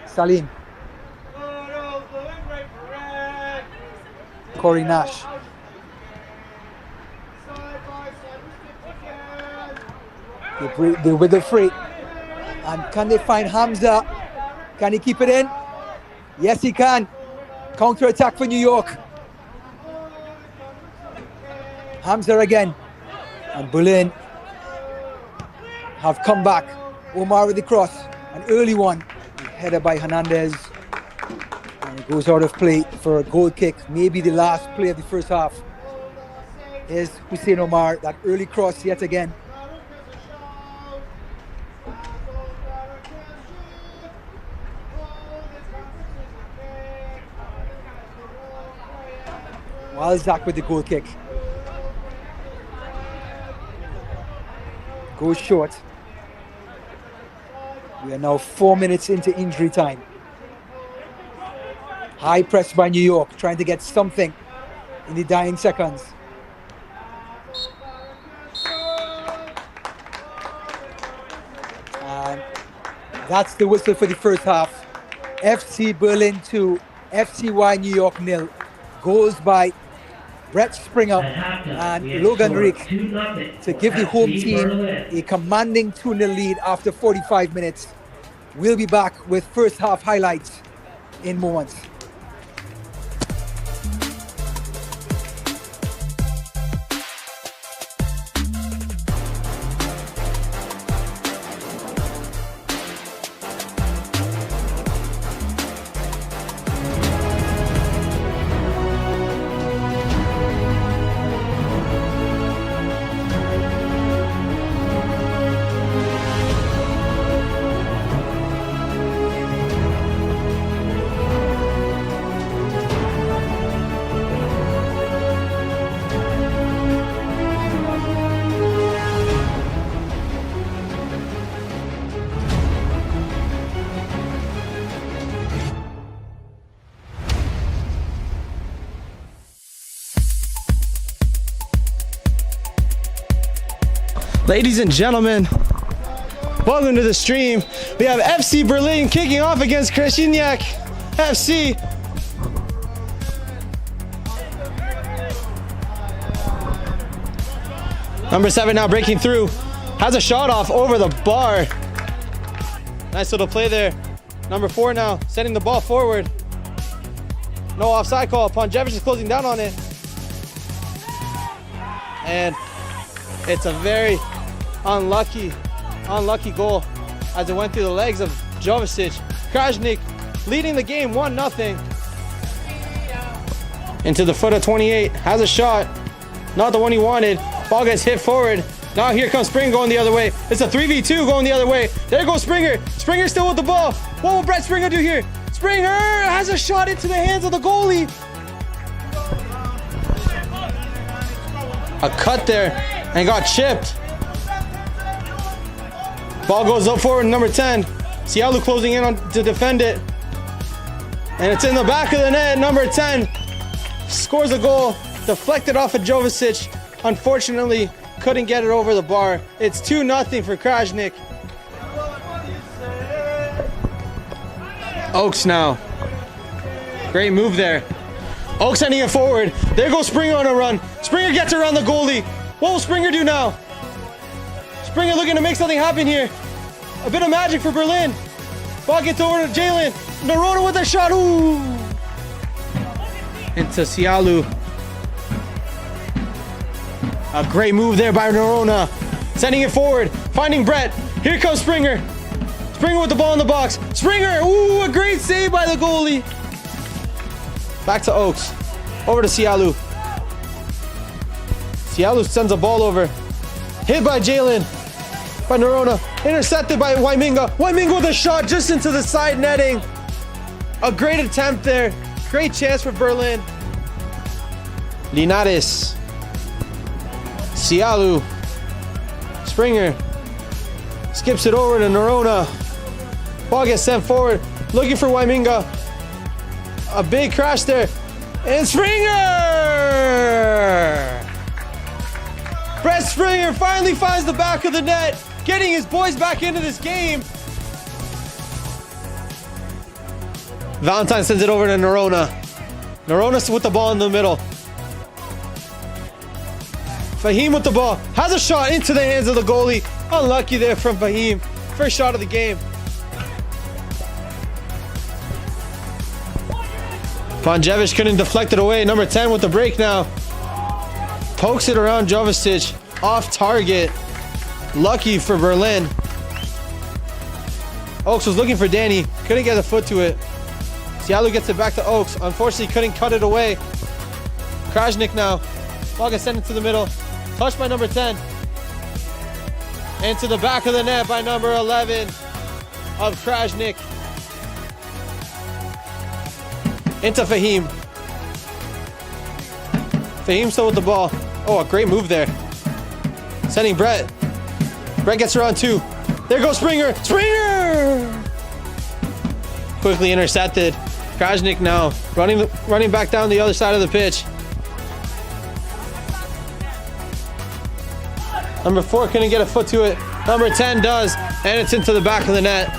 Salim. Corey Nash. They wiggle free. And can they find Hamza? Can he keep it in? Yes, he can. Counter-attack for New York. Hamza again. And Berlin have come back. Omar with the cross. An early one. Header by Hernandez. And it goes out of play for a goal kick. Maybe the last play of the first half. Here's Hussein Omar. That early cross yet again. Walzak with the goal kick. Goes short. We are now 4 minutes into injury time. High press by New York, trying to get something in the dying seconds. And that's the whistle for the first half. FC Berlin 2, FCY New York 0. Goals by Brett Springer and Logan Rick to give the home team a commanding 2-0 lead after 45 minutes. We'll be back with first half highlights in moments. Ladies and gentlemen, welcome to the stream. We have FC Berlin kicking off against Kitchener FC. Number 7 now breaking through. Has a shot off over the bar. Nice little play there. Number 4 now sending the ball forward. No offside call. Ponjevich is closing down on it. And it's a very unlucky goal as it went through the legs of Jovicic. Krajnik leading the game 1-0. Into the foot of 28, has a shot. Not the one he wanted. Ball gets hit forward. Now here comes Springer going the other way. It's a 3v2 going the other way. There goes Springer. Springer still with the ball. What will Brett Springer do here? Springer has a shot into the hands of the goalie. A cut there and got chipped. Ball goes up forward, number 10. Sialu closing in on to defend it. And it's in the back of the net, number 10. Scores a goal, deflected off of Jovicic. Unfortunately, couldn't get it over the bar. It's 2-0 for Krajnik. Oaks now. Great move there. Oaks sending it forward. There goes Springer on a run. Springer gets around the goalie. What will Springer do now? Springer looking to make something happen here. A bit of magic for Berlin. Ball gets over to Jalen. Narona with a shot. Ooh. Into Sialu. A great move there by Narona. Sending it forward. Finding Brett. Here comes Springer. Springer with the ball in the box. Springer. Ooh, a great save by the goalie. Back to Oaks. Over to Sialu. Sialu sends a ball over. Hit by Jalen. By Narona. Intercepted by Waiminga. Waiminga with a shot just into the side netting. A great attempt there. Great chance for Berlin. Linares. Sialu. Springer. Skips it over to Narona. Ball gets sent forward. Looking for Waiminga. A big crash there. And Springer! Brett Springer finally finds the back of the net, getting his boys back into this game. Valentine sends it over to Narona. Narona with the ball in the middle. Fahim with the ball. Has a shot into the hands of the goalie. Unlucky there from Fahim. First shot of the game. Ponjevich couldn't deflect it away. Number 10 with the break now. Pokes it around Jovicic. Off target. Lucky for Berlin. Oaks was looking for Danny. Couldn't get a foot to it. Sialu gets it back to Oaks. Unfortunately, couldn't cut it away. Krajnik now. Ball gets sent into the middle. Touched by number 10. Into the back of the net by number 11 of Krajnik. Into Fahim. Fahim still with the ball. Oh, a great move there. Sending Brett. Brett gets around 2. There goes Springer. Springer! Quickly intercepted Krajnik now running back down the other side of the pitch. Number 4 couldn't get a foot to it. Number 10 does, and it's into the back of the net.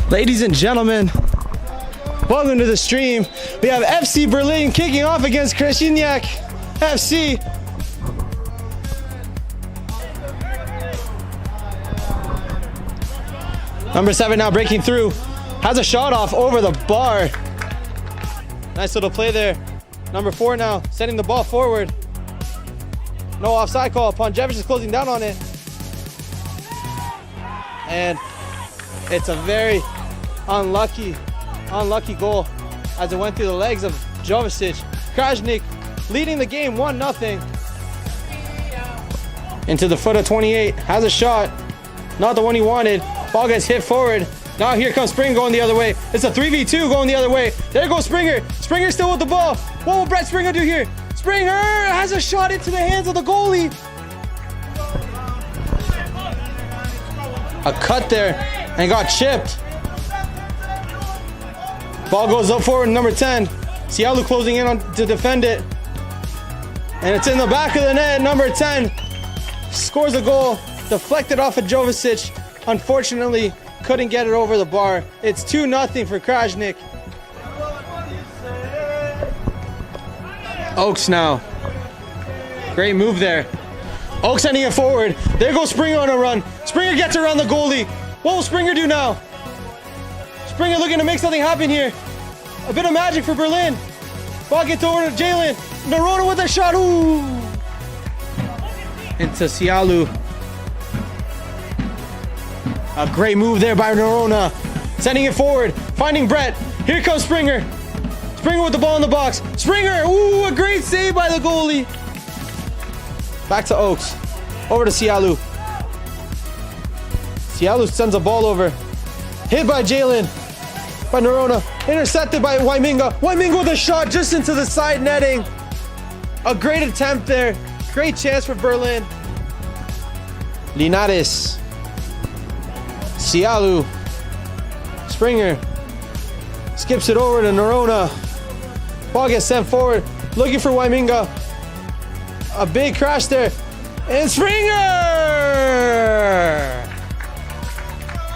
Ladies and gentlemen, welcome to the stream. We have FC Berlin kicking off against Kitchener-Waterloo. Number 7 now breaking through. Has a shot off over the bar. Nice little play there. Number 4 now sending the ball forward. No offside call. Ponjevic is closing down on it. And it's a very unlucky goal as it went through the legs of Jovicic. Krajnik leading the game 1-0. Into the foot of 28. Has a shot. Not the one he wanted. Ball gets hit forward. Now here comes Springer going the other way. It's a 3v2 going the other way. There goes Springer. Springer still with the ball. What will Brett Springer do here? Springer has a shot into the hands of the goalie. A cut there and got chipped. Ball goes up forward, number 10. Sialu closing in on to defend it. And it's in the back of the net. Number 10 scores a goal. Deflected off of Jovicic. Unfortunately, couldn't get it over the bar. It's 2-0 for Krajnik. Oaks now. Great move there. Oaks sending it forward. There goes Springer on a run. Springer gets around the goalie. What will Springer do now? Springer looking to make something happen here. A bit of magic for Berlin. Ball gets over to Jalen. Nerona with a shot. Ooh. Into Sialu. A great move there by Nerona. Sending it forward. Finding Brett. Here comes Springer. Springer with the ball in the box. Springer. Ooh, a great save by the goalie. Back to Oaks. Over to Sialu. Sialu sends a ball over. Hit by Jalen. By Nerona. Intercepted by Waiminga. Waiminga with a shot just into the side netting. A great attempt there. Great chance for Berlin. Linares. Sialu. Springer. Skips it over to Nerona. Ball gets sent forward. Looking for Waiminga. A big crash there. And Springer!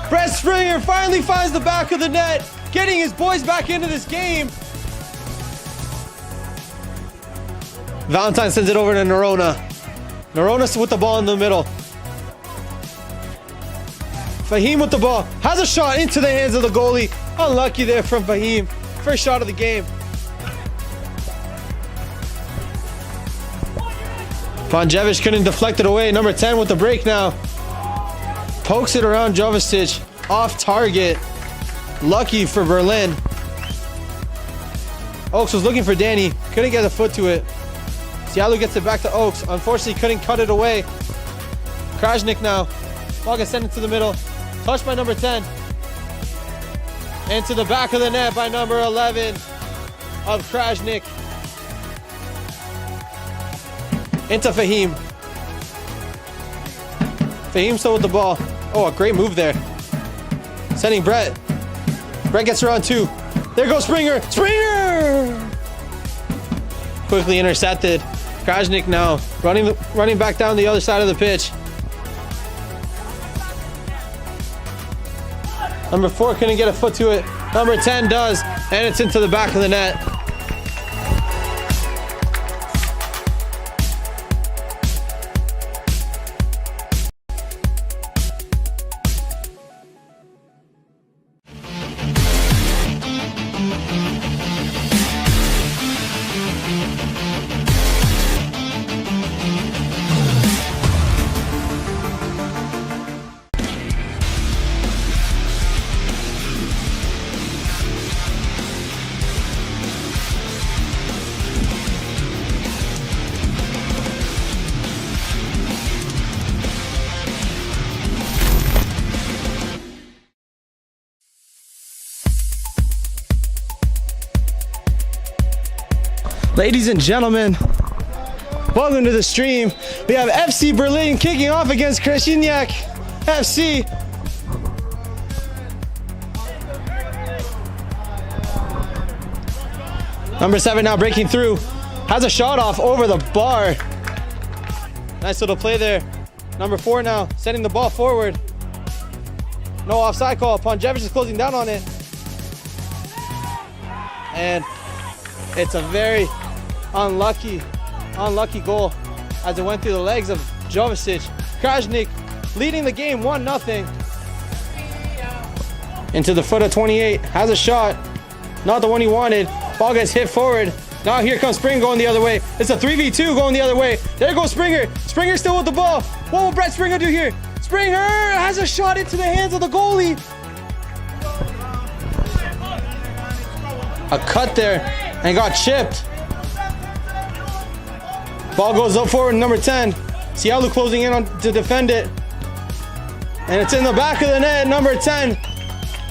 Brett Springer finally finds the back of the net, getting his boys back into this game. Valentine sends it over to Nerona. Nerona with the ball in the middle. Fahim with the ball. Has a shot into the hands of the goalie. Unlucky there from Fahim. First shot of the game. Ponjevic couldn't deflect it away. Number 10 with the break now. Pokes it around Jovicic. Off target. Lucky for Berlin. Oaks was looking for Danny. Couldn't get a foot to it. Sialu gets it back to Oaks. Unfortunately, couldn't cut it away. Krajnik now. Ball gets sent into the middle. Touched by number 10. Into the back of the net by number 11 of Krajnik. Into Fahim. Fahim still with the ball. Oh, a great move there. Sending Brett. Brett gets around 2. There goes Springer. Springer! Quickly intercepted. Krajnik now running back down the other side of the pitch. Number 4 couldn't get a foot to it. Number 10 does, and it's into the back of the net. Ladies and gentlemen, welcome to the stream. We have FC Berlin kicking off against Krasniak FC. Number 7 now breaking through. Has a shot off over the bar. Nice little play there. Number 4 now sending the ball forward. No offside call. Ponjevic is closing down on it. And it's a very unlucky goal as it went through the legs of Jovicic. Krasniak leading the game 1-0. Into the foot of 28. Has a shot. Not the one he wanted. Ball gets hit forward. Now here comes Springer going the other way. It's a 3v2 going the other way. There goes Springer. Springer still with the ball. What will Brett Springer do here? Springer has a shot into the hands of the goalie. A cut there and got chipped. Ball goes up forward, number 10. Cialu closing in on to defend it. And it's in the back of the net. Number 10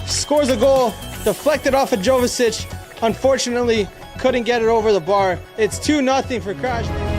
scores a goal. Deflected off of Jovicic. Unfortunately, couldn't get it over the bar. It's 2-0 for Krasniak.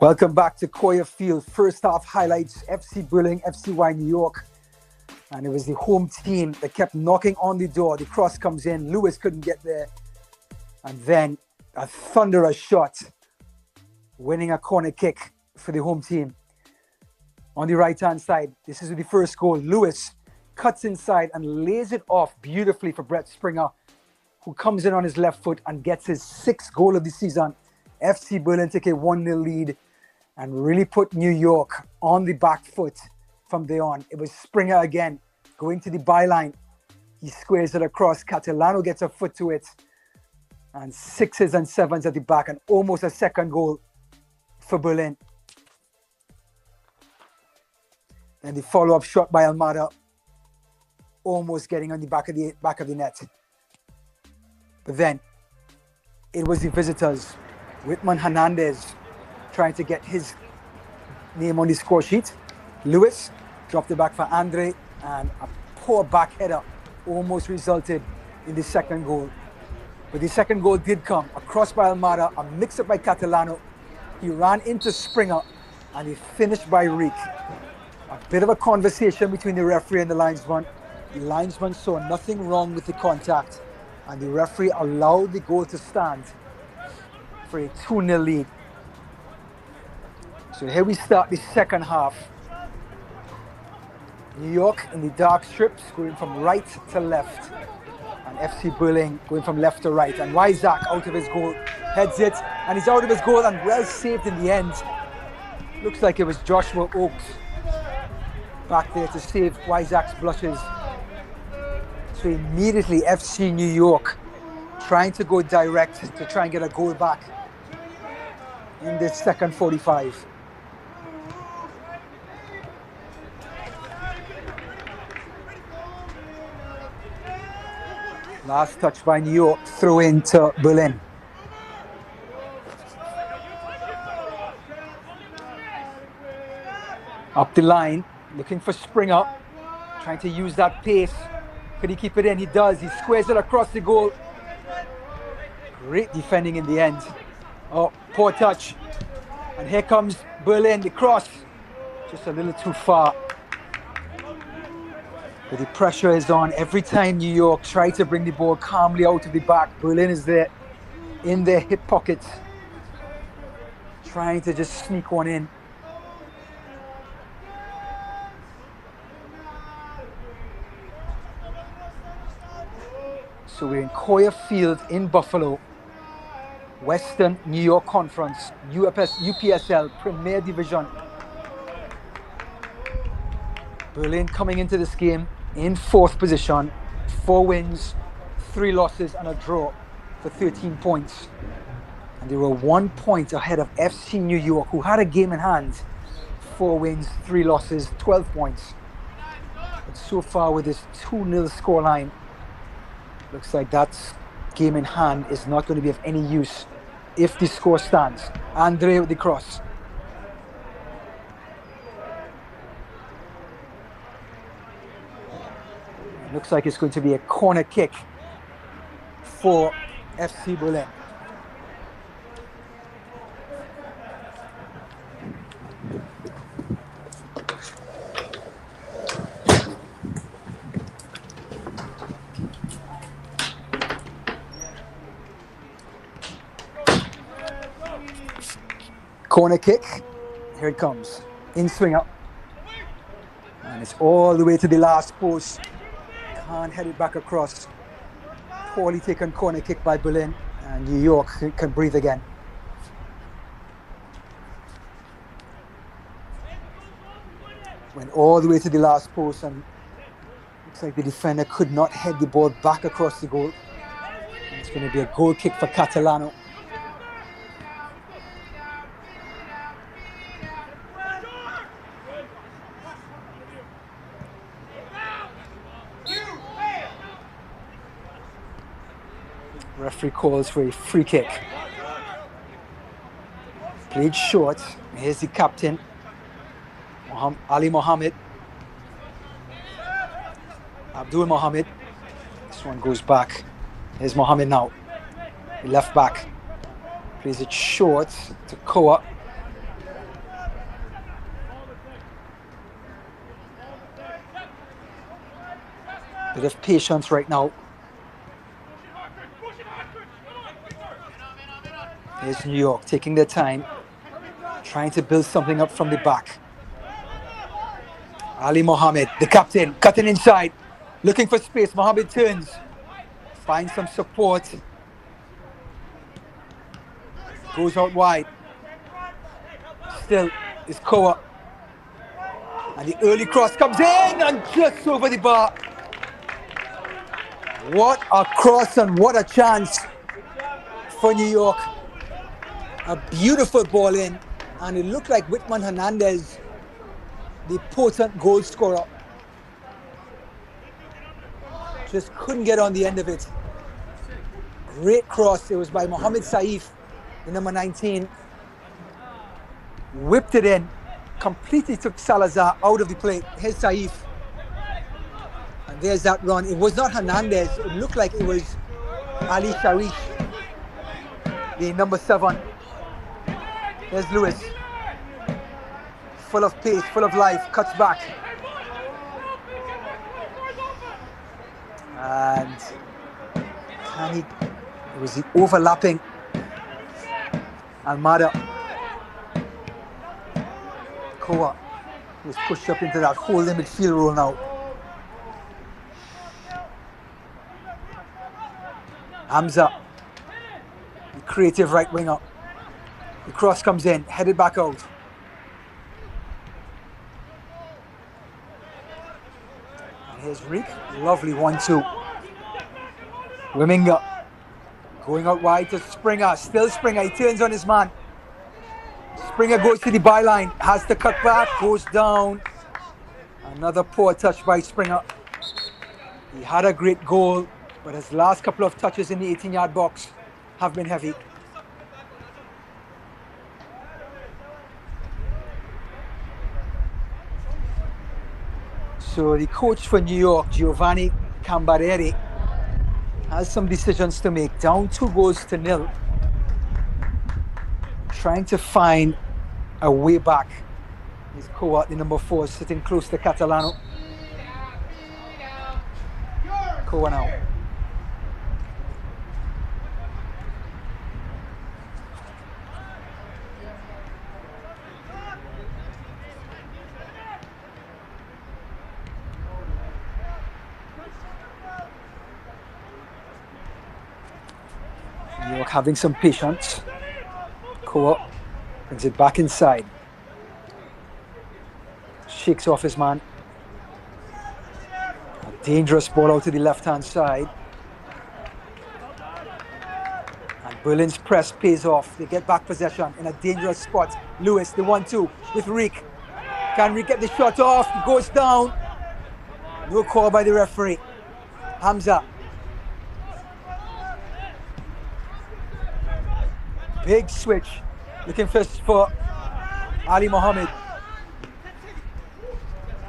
Welcome back to Coyer Field. First half highlights, FC Berlin, FCY New York. And it was the home team that kept knocking on the door. The cross comes in, Lewis couldn't get there. And then a thunderous shot, winning a corner kick for the home team. On the right-hand side, this is the first goal. Lewis cuts inside and lays it off beautifully for Brett Springer, who comes in on his left foot and gets his 6th goal of the season. FC Berlin take a 1-0 lead and really put New York on the back foot from there on. It was Springer again, going to the byline. He squares it across. Catalano gets a foot to it. And 6s and 7s at the back, and almost a second goal for Berlin. And the follow-up shot by Almada, almost getting on the back of the net. But then it was the visitors, Whitman Hernandez, trying to get his name on the score sheet. Lewis dropped it back for Andre, and a poor back header almost resulted in the second goal. But the second goal did come. A cross by Almada, a mix-up by Catalano. He ran into Springer, and he finished by Reek. A bit of a conversation between the referee and the linesman. The linesman saw nothing wrong with the contact, and the referee allowed the goal to stand for a 2-0 lead. So here we start the second half. New York in the dark strips, going from right to left. And FC Berlin going from left to right. And Wyzak out of his goal, heads it, and he's out of his goal and well saved in the end. Looks like it was Joshua Oakes back there to save Wyzak's blushes. So immediately FC New York trying to go direct to try and get a goal back in this second 45. Last touch by New York, throw into Berlin. Up the line, looking for Springer, trying to use that pace. Could he keep it in? He does. He squares it across the goal. Great defending in the end. Oh, poor touch. And here comes Berlin, the cross. Just a little too far. But the pressure is on. Every time New York try to bring the ball calmly out of the back, Berlin is there in their hip pockets, trying to just sneak one in. So we're in Coyer Field in Buffalo, Western New York Conference, UPSL Premier Division. Berlin coming into this game in 4th position, 4 wins, 3 losses and a draw for 13 points. And they were 1 point ahead of FC New York, who had a game in hand. 4 wins, 3 losses, 12 points. But so far with this 2-0 scoreline, looks like that game in hand is not going to be of any use if the score stands. Andre with the cross. Looks like it's going to be a corner kick for FC Berlin. Corner kick, here it comes, in swinger, and it's all the way to the last post, can't head it back across. Poorly taken corner kick by Berlin, and New York can breathe again. Went all the way to the last post, and looks like the defender could not head the ball back across the goal. And it's going to be a goal kick for Catalano. Referee calls for a free kick. Played short. Here's the captain, Ali Mohammed. Abdul Mohammed. This one goes back. Here's Mohammed now. The left back. Plays it short to Koa. Bit of patience right now. Here's New York taking their time, trying to build something up from the back. Ali Mohammed, the captain, cutting inside, looking for space. Mohammed turns, finds some support, goes out wide. Still is Koa, and the early cross comes in and just over the bar. What a cross and what a chance for New York. A beautiful ball in, and it looked like Whitman Hernandez, the potent goal scorer, just couldn't get on the end of it. Great cross. It was by Mohamed Saif, the number 19. Whipped it in, completely took Salazar out of the play. Here's Saif. And there's that run. It was not Hernandez. It looked like it was Ali Sharish, the number 7. There's Lewis, full of pace, full of life, cuts back. And it was the overlapping Almada. Koa was pushed up into that holding midfield role now. Hamza, the creative right winger. The cross comes in, headed back out. And here's Reek, lovely 1-2. Wiminga going out wide to Springer, still Springer, he turns on his man. Springer goes to the byline, has to cut back, goes down. Another poor touch by Springer. He had a great goal, but his last couple of touches in the 18-yard box have been heavy. So the coach for New York, Giovanni Cambareri, has some decisions to make. Down 2-0. Trying to find a way back. He's Koa, the number 4, sitting close to Catalano. Koa now. having some patience. Koa brings it back inside. Shakes off his man. A dangerous ball out to the left-hand side. And Berlin's press pays off. They get back possession in a dangerous spot. Lewis, the 1-2 with Reek. Can Reek get the shot off? He goes down. No call by the referee. Hamza. Big switch. Looking first for Ali Mohammed.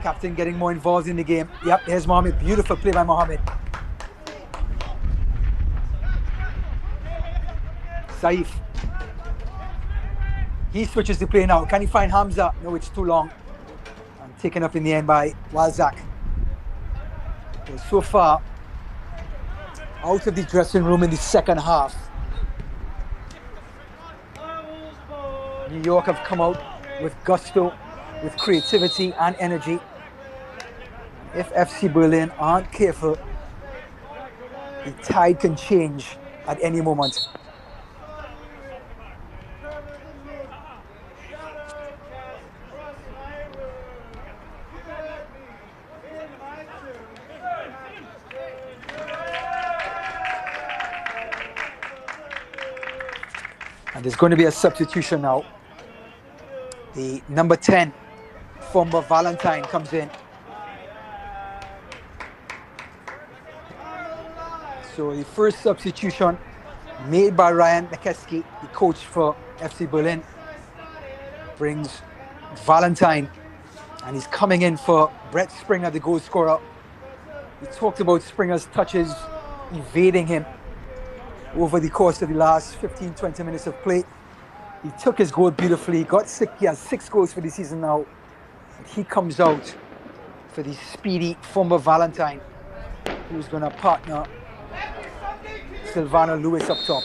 Captain getting more involved in the game. Yep, here's Mohammed. Beautiful play by Mohammed. Saif. He switches the play now. Can he find Hamza? No, it's too long. And taken up in the end by Walzak. So far, out of the dressing room in the second half, New York have come out with gusto, with creativity and energy. If FC Berlin aren't careful, the tide can change at any moment. And there's going to be a substitution now. The number 10, Fomba Valentine, comes in. So the first substitution made by Ryan McKeskey, the coach for FC Berlin, brings Valentine, and he's coming in for Brett Springer, the goal scorer. We talked about Springer's touches evading him over the course of the last 15-20 minutes of play. He took his goal beautifully. He has 6 goals for the season now. And he comes out for the speedy Fomba Valentine, who's going to partner Silvano Lewis up top.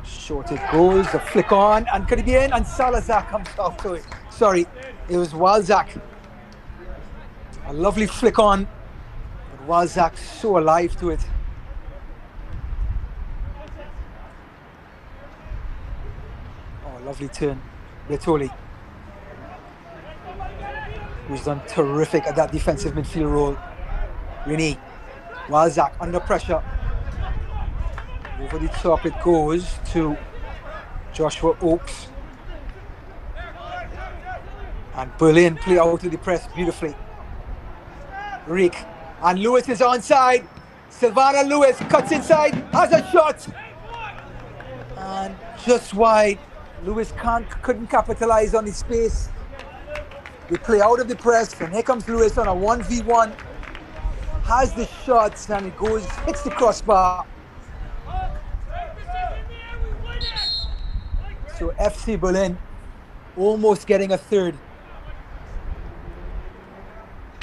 Short it goes, a flick on, and could it be in? And Salazar comes off to it. Sorry, it was Walzak. A lovely flick on, but Walzak so alive to it. Oh, lovely turn. Bertoli, who's done terrific at that defensive midfield role. Renee, Walzak under pressure. Over the top it goes to Joshua Oakes. And Berlin play out to the press beautifully. Rick. And Lewis is onside. Silvana Lewis cuts inside, has a shot. And just wide. Lewis couldn't capitalize on the space. They play out of the press, and here comes Lewis on a 1v1. Has the shots, and it goes, hits the crossbar. So FC Berlin almost getting a third.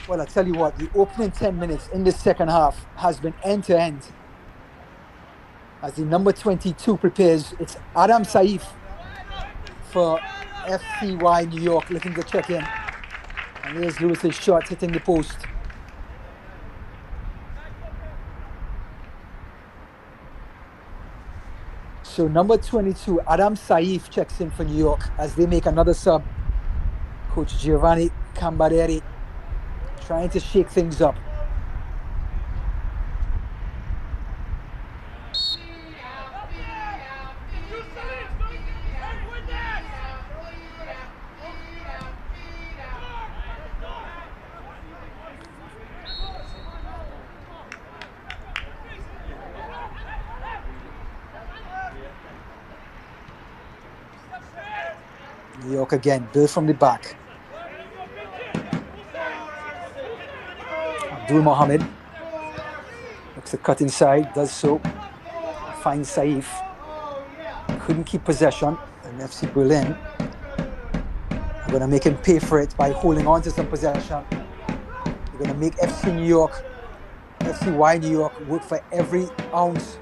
Well, I tell you what, the opening 10 minutes in the second half has been end-to-end. As the number 22 prepares, it's Adam Saif for FCY New York looking to check in. And there's Lewis's shot hitting the post. So number 22, Adam Saif, checks in for New York as they make another sub. Coach Giovanni Cambareri trying to shake things up. New York again, build from the back. Abdul Mohammed looks to cut inside, does so. Finds Saif. Couldn't keep possession, and FC Berlin are going to make him pay for it by holding on to some possession. They're going to make FC New York, FCY New York, work for every ounce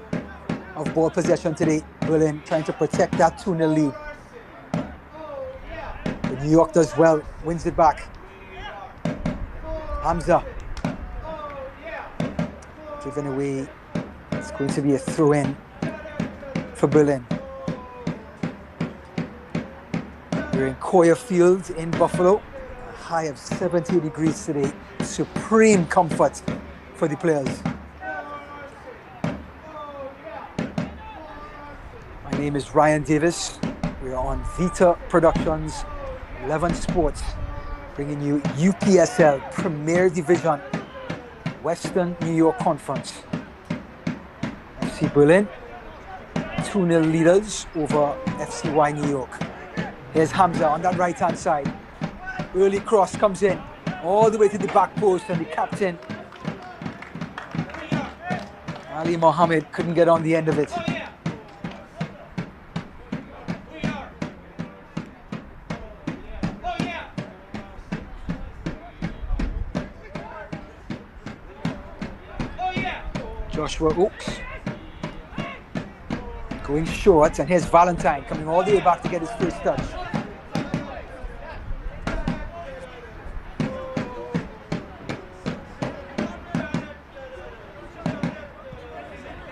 of ball possession today. Berlin trying to protect that 2-0 lead. New York does well, wins it back. Hamza. Given away. It's going to be a throw-in for Berlin. We're in Coyer Field in Buffalo. A high of 70 degrees today. Supreme comfort for the players. My name is Ryan Davis. We are on Vita Productions, 11 Sports, bringing you UPSL Premier Division, Western New York Conference. FC Berlin, 2-0 leaders over FCY New York. Here's Hamza on that right-hand side. Early cross comes in, all the way to the back post, and the captain, Ali Mohammed, couldn't get on the end of it. Joshua Oaks going short, and here's Valentine coming all the way back to get his first touch.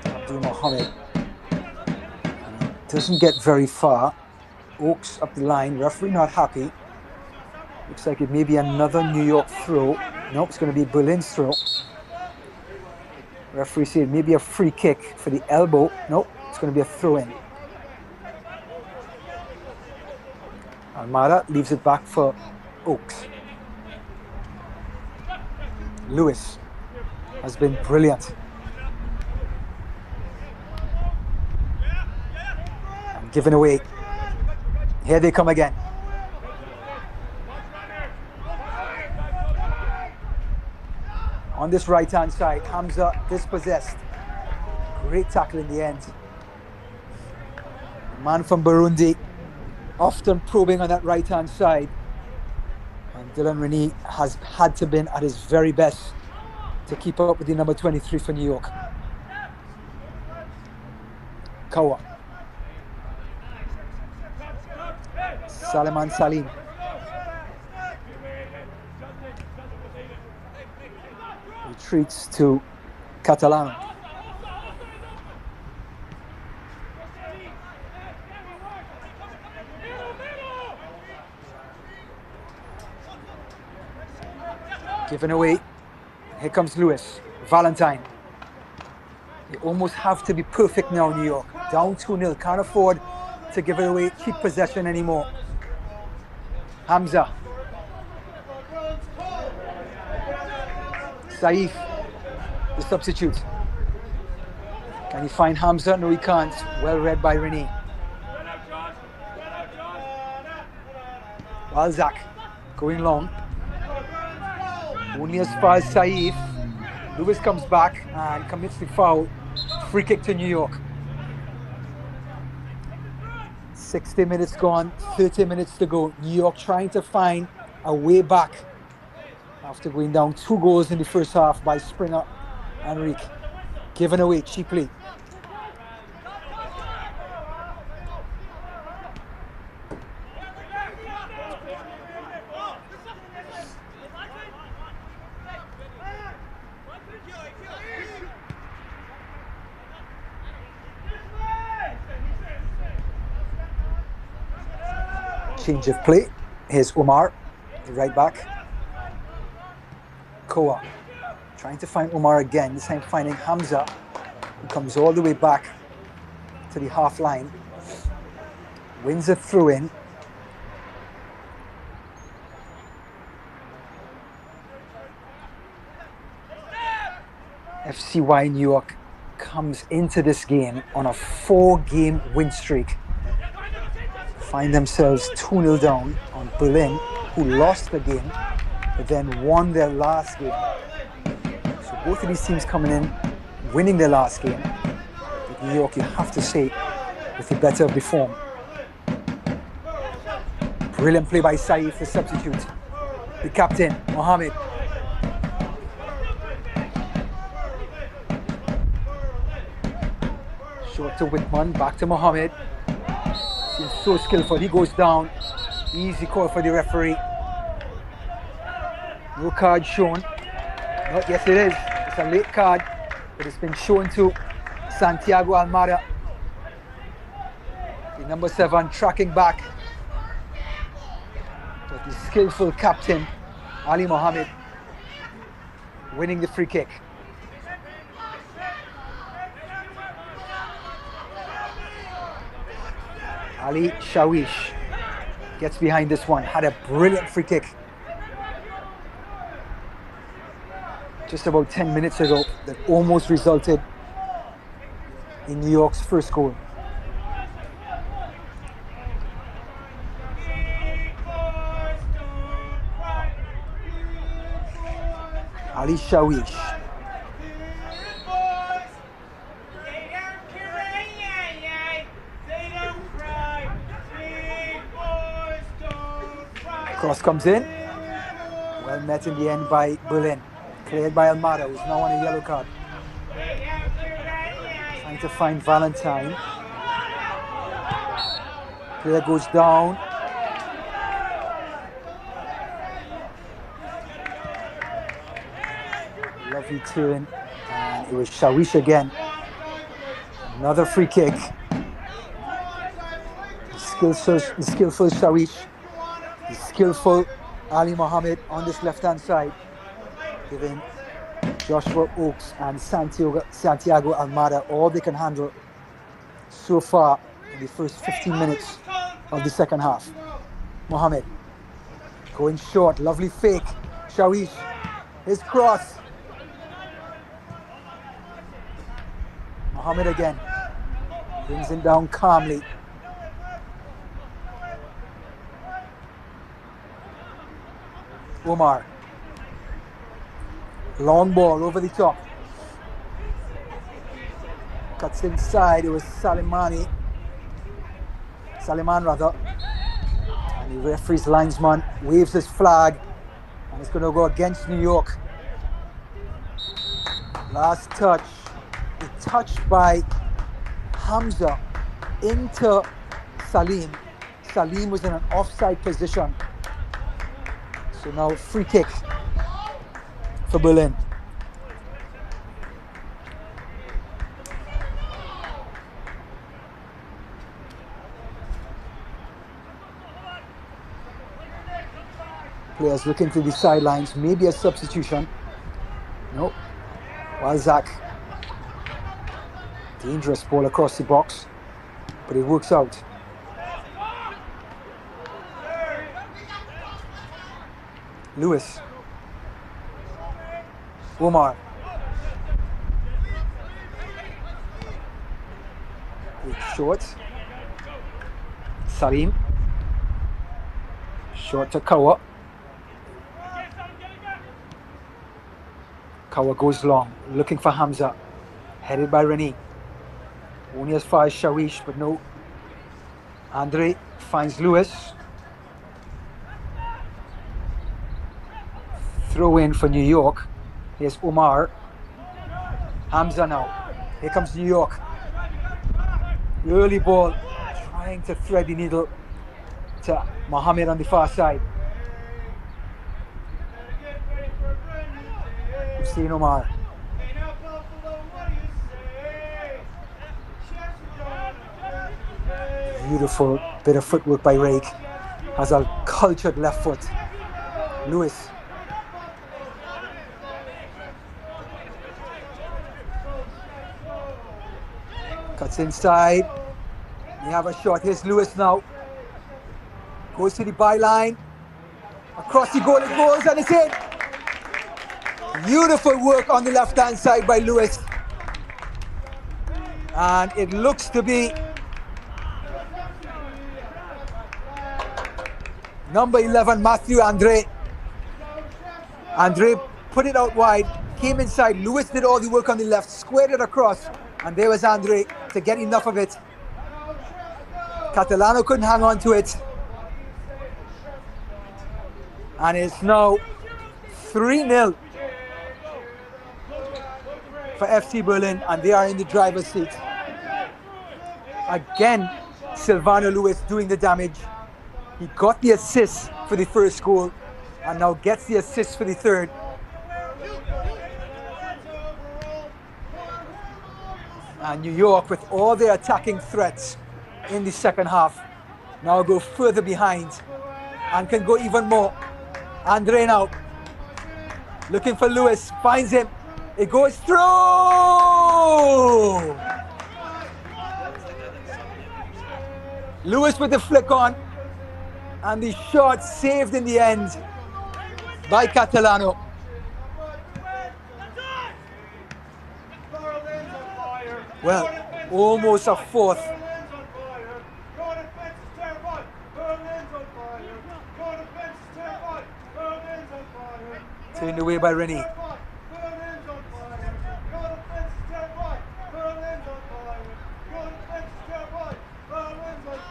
Abdul Mohammed doesn't get very far. Oaks up the line, referee not happy. Looks like it may be another New York throw. Nope, it's going to be Berlin's throw. Referee said maybe a free kick for the elbow. Nope, it's going to be a throw-in. Almada leaves it back for Oaks. Lewis has been brilliant. And given away. Here they come again. On this right-hand side, Hamza dispossessed. Great tackle in the end. The man from Burundi, often probing on that right-hand side. And Dylan Rennie has had to been at his very best to keep up with the number 23 for New York. Kawa. Salman Salim. Retreats to Catalan. Given away. Here comes Lewis. Valentine. They almost have to be perfect now, New York. Down 2-0. Can't afford to give it away. Keep possession anymore. Hamza. Saif, the substitute. Can he find Hamza? No, he can't. Well read by Rennie. Balzac going long. Only as far as Saif. Lewis comes back and commits the foul. Free kick to New York. 60 minutes gone, 30 minutes to go. New York trying to find a way back after going down 2 goals in the first half by Springer and Rick. Given away cheaply. Change of play. Here's Omar, the right back. Koa trying to find Omar again, this time finding Hamza, who comes all the way back to the half line. Wins a throw in. FCY New York comes into this game on a 4-game win streak. Find themselves 2-0 down on Berlin, who lost the game, but then won their last game. So both of these teams coming in, winning their last game. But New York, you have to say, with the better of the form. Brilliant play by Saif, the substitute. The captain, Mohammed. Short to Whitman, back to Mohammed. He's so skillful, he goes down. Easy call for the referee. No card shown. No, yes it is. It's a late card, but it's been shown to Santiago Almada. The number 7 tracking back. But the skillful captain, Ali Mohammed, winning the free kick. Ali Shawish gets behind this one. Had a brilliant free kick just about 10 minutes ago that almost resulted in New York's first goal. Ali Shawish. Cross comes in. Well met in the end by Berlin. Cleared by Almada, who's now on a yellow card. Trying to find Valentine. Player goes down. Lovely turn. And it was Shawish again. Another free kick. The skillful Shawish. The skillful Ali Mohammed on this left-hand side, giving Joshua Oakes and Santiago Almada all they can handle so far in the first 15 minutes of the second half. Mohammed going short, lovely fake. Shawish, his cross. Mohammed again, brings it down calmly. Omar. Long ball over the top. Cuts inside. It was Saliman rather. And the referee's linesman waves his flag. And it's going to go against New York. Last touch. A touch by Hamza into Salim. Salim was in an offside position. So now free kick for Berlin. Players looking to the sidelines, maybe a substitution. No. Walzak. Dangerous ball across the box, but it works out. Lewis. Omar. Short. Salim. Short to Kawa. Kawa goes long, looking for Hamza. Headed by Rene. Only as far as Shawish, but no. Andre finds Lewis. Throw in for New York. Here's Omar. Hamza now. Here comes New York. Early ball, trying to thread the needle to Mohammed on the far side. Hussein Omar. Beautiful bit of footwork by Rake. Has a cultured left foot. Lewis. Cuts inside. We have a shot. Here's Lewis now. Goes to the byline. Across the goal it goes and it's in. Beautiful work on the left-hand side by Lewis. And it looks to be number 11, Matthew Andre. Andre put it out wide, came inside. Lewis did all the work on the left, squared it across. And there was Andre to get enough of it. Catalano couldn't hang on to it. And it's now 3-0 for FC Berlin, and they are in the driver's seat. Again, Silvano Lewis doing the damage. He got the assist for the first goal and now gets the assist for the third. And New York, with all their attacking threats in the second half, now go further behind and can go even more. Andre now looking for Lewis, finds him. It goes through! Lewis with the flick on, and the shot saved in the end by Catalano. Well, almost a fourth. Turned away by Rennie.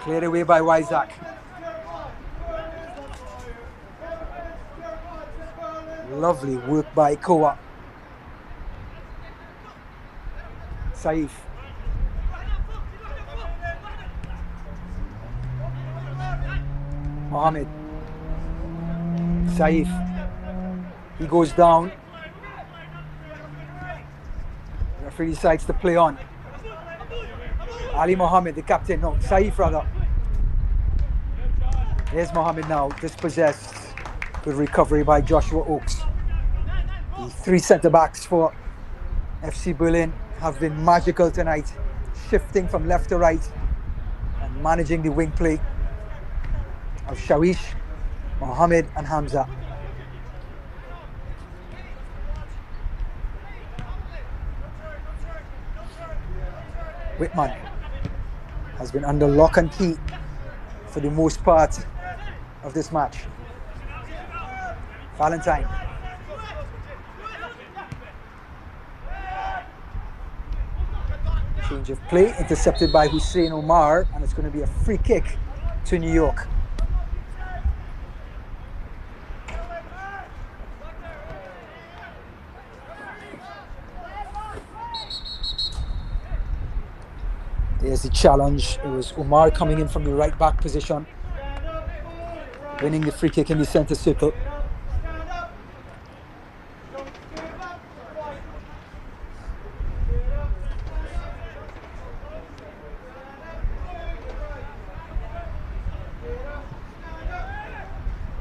Cleared away by Wyzak. Lovely work by Koa. Saif. Mohammed. Saif. He goes down. Referee decides to play on. Ali Mohammed, the captain, no, Saif rather. There's Mohammed now, dispossessed. Good recovery by Joshua Oakes. The three centre-backs for FC Berlin have been magical tonight, shifting from left to right and managing the wing play of Shawish, Mohammed and Hamza. Whitman has been under lock and key for the most part of this match. Valentine. Change of play, intercepted by Hussein Omar, and it's going to be a free kick to New York. There's the challenge. It was Omar coming in from the right back position, winning the free kick in the centre circle.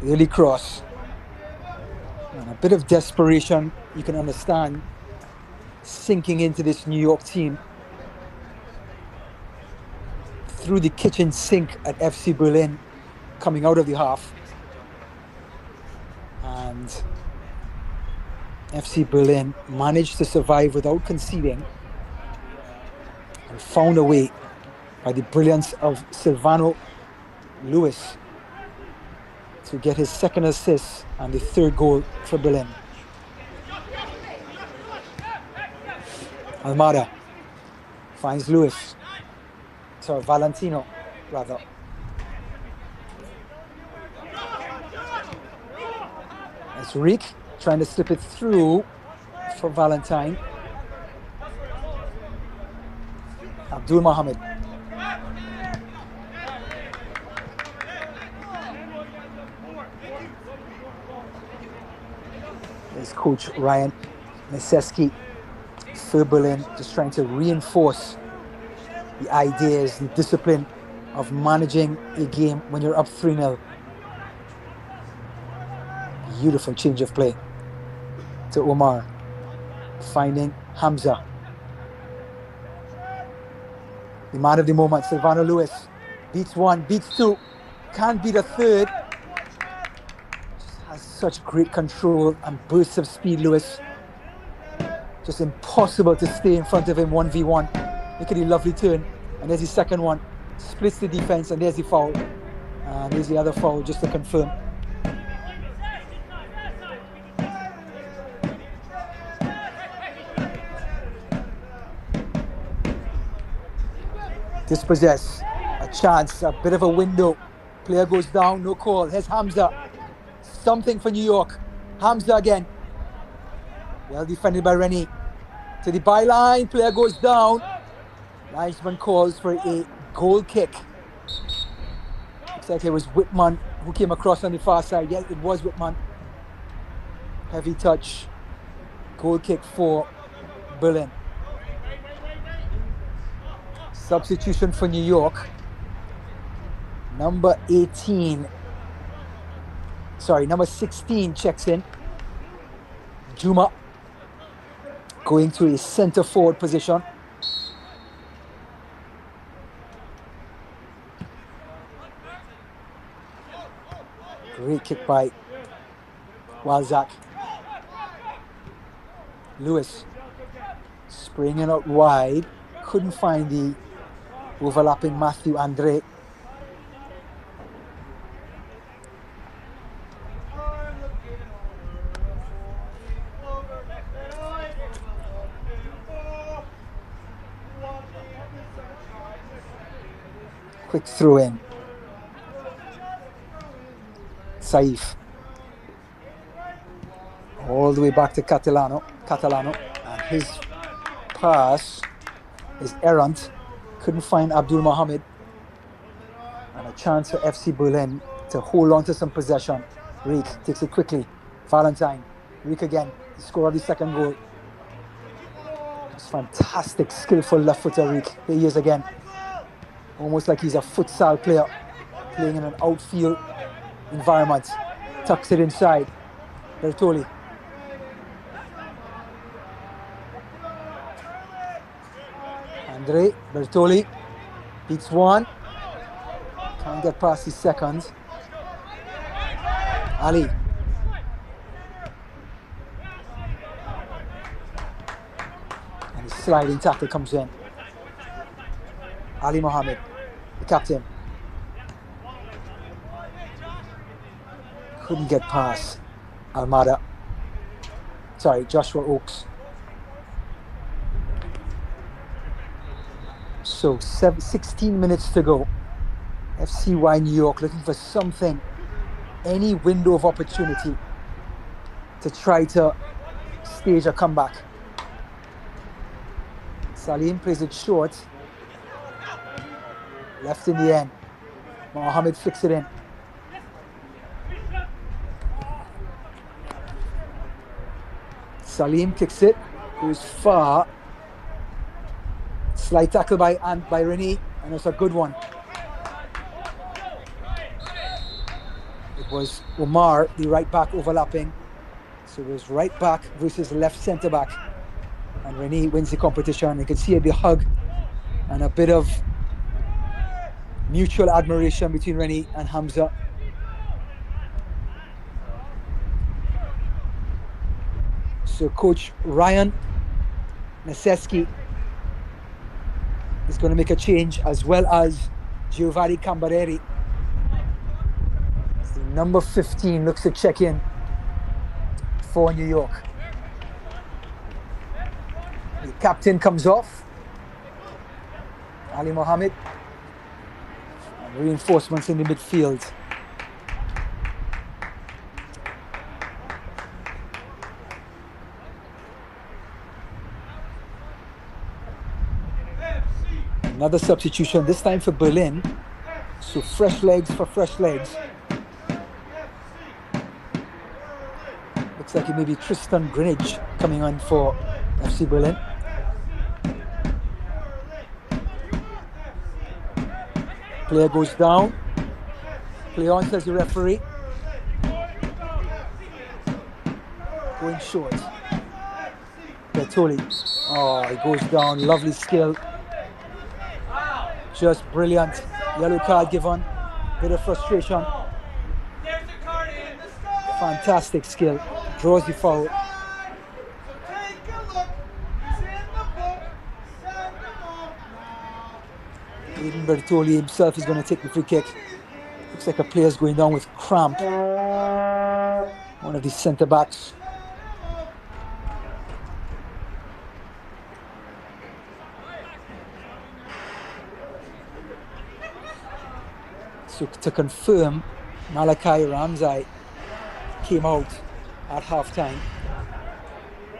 Early cross. And a bit of desperation, you can understand, sinking into this New York team through the kitchen sink at FC Berlin coming out of the half. And FC Berlin managed to survive without conceding and found a way by the brilliance of Silvano Lewis to get his second assist and the third goal for Berlin. Almada finds Lewis. Sorry, Valentino, rather. It's Rick trying to slip it through for Valentine. Abdul Mohammed. There's coach Ryan Neseski for Berlin, just trying to reinforce the ideas, the discipline of managing a game when you're up 3-0. Beautiful change of play to Omar, finding Hamza. The man of the moment, Silvano Lewis, beats one, beats two, can't beat a third. Just has such great control and bursts of speed, Lewis. Just impossible to stay in front of him 1v1. Look at the lovely turn, and there's the second one. Splits the defense, and there's the foul. And there's the other foul just to confirm. Dispossess, a chance, a bit of a window. Player goes down, no call. Here's Hamza. Something for New York. Hamza again. Well defended by Rennie. To the byline, player goes down. Linesman calls for a goal kick. Looks like it was Whitman who came across on the far side. Yeah, it was Whitman. Heavy touch. Goal kick for Berlin. Substitution for New York. Number 16 checks in. Juma going to a center forward position. Great kick by Walzak. Lewis springing out wide. Couldn't find the overlapping Matthew Andre. Quick throw in. Saif. All the way back to Catalano. And his pass is errant. Couldn't find Abdul Mohammed. And a chance for FC Berlin to hold on to some possession. Reek takes it quickly. Valentine. Reek again. He scored the second goal. It's fantastic, skillful left footer Reek. Here he is again. Almost like he's a futsal player playing in an outfield environment. Tucks it inside. Bertoli. Andre Bertoli beats one. Can't get past his second. Ali. And his sliding tackle comes in. Ali Mohammed, the captain. Couldn't get past Joshua Oakes. So 16 minutes to go. FCY New York looking for something, any window of opportunity to try to stage a comeback. Salim plays it short. Left in the end. Mohammed flicks it in. Salim kicks it. Goes far. Slight tackle by Rennie, and it's a good one. It was Omar, the right back, overlapping. So it was right back versus left centre back. And Rennie wins the competition. You can see the hug and a bit of mutual admiration between Rennie and Hamza. So Coach Ryan Neseski is going to make a change, as well as Giovanni Cambareri. The number 15 looks to check in for New York. The captain comes off. Ali Mohammed. And reinforcements in the midfield. Another substitution, this time for Berlin. So fresh legs for fresh legs. Looks like it may be Tristan Greenwich coming on for FC Berlin. Player goes down. Play on, says the referee. Going short. Bertoli. Oh, he goes down. Lovely skill. Just brilliant. Yellow card given. Bit of frustration. Fantastic skill. Draws the foul. Aiden Bertoli himself is going to take the free kick. Looks like a player's going down with cramp. One of the centre backs. So to confirm, Malachi Ramzai came out at halftime.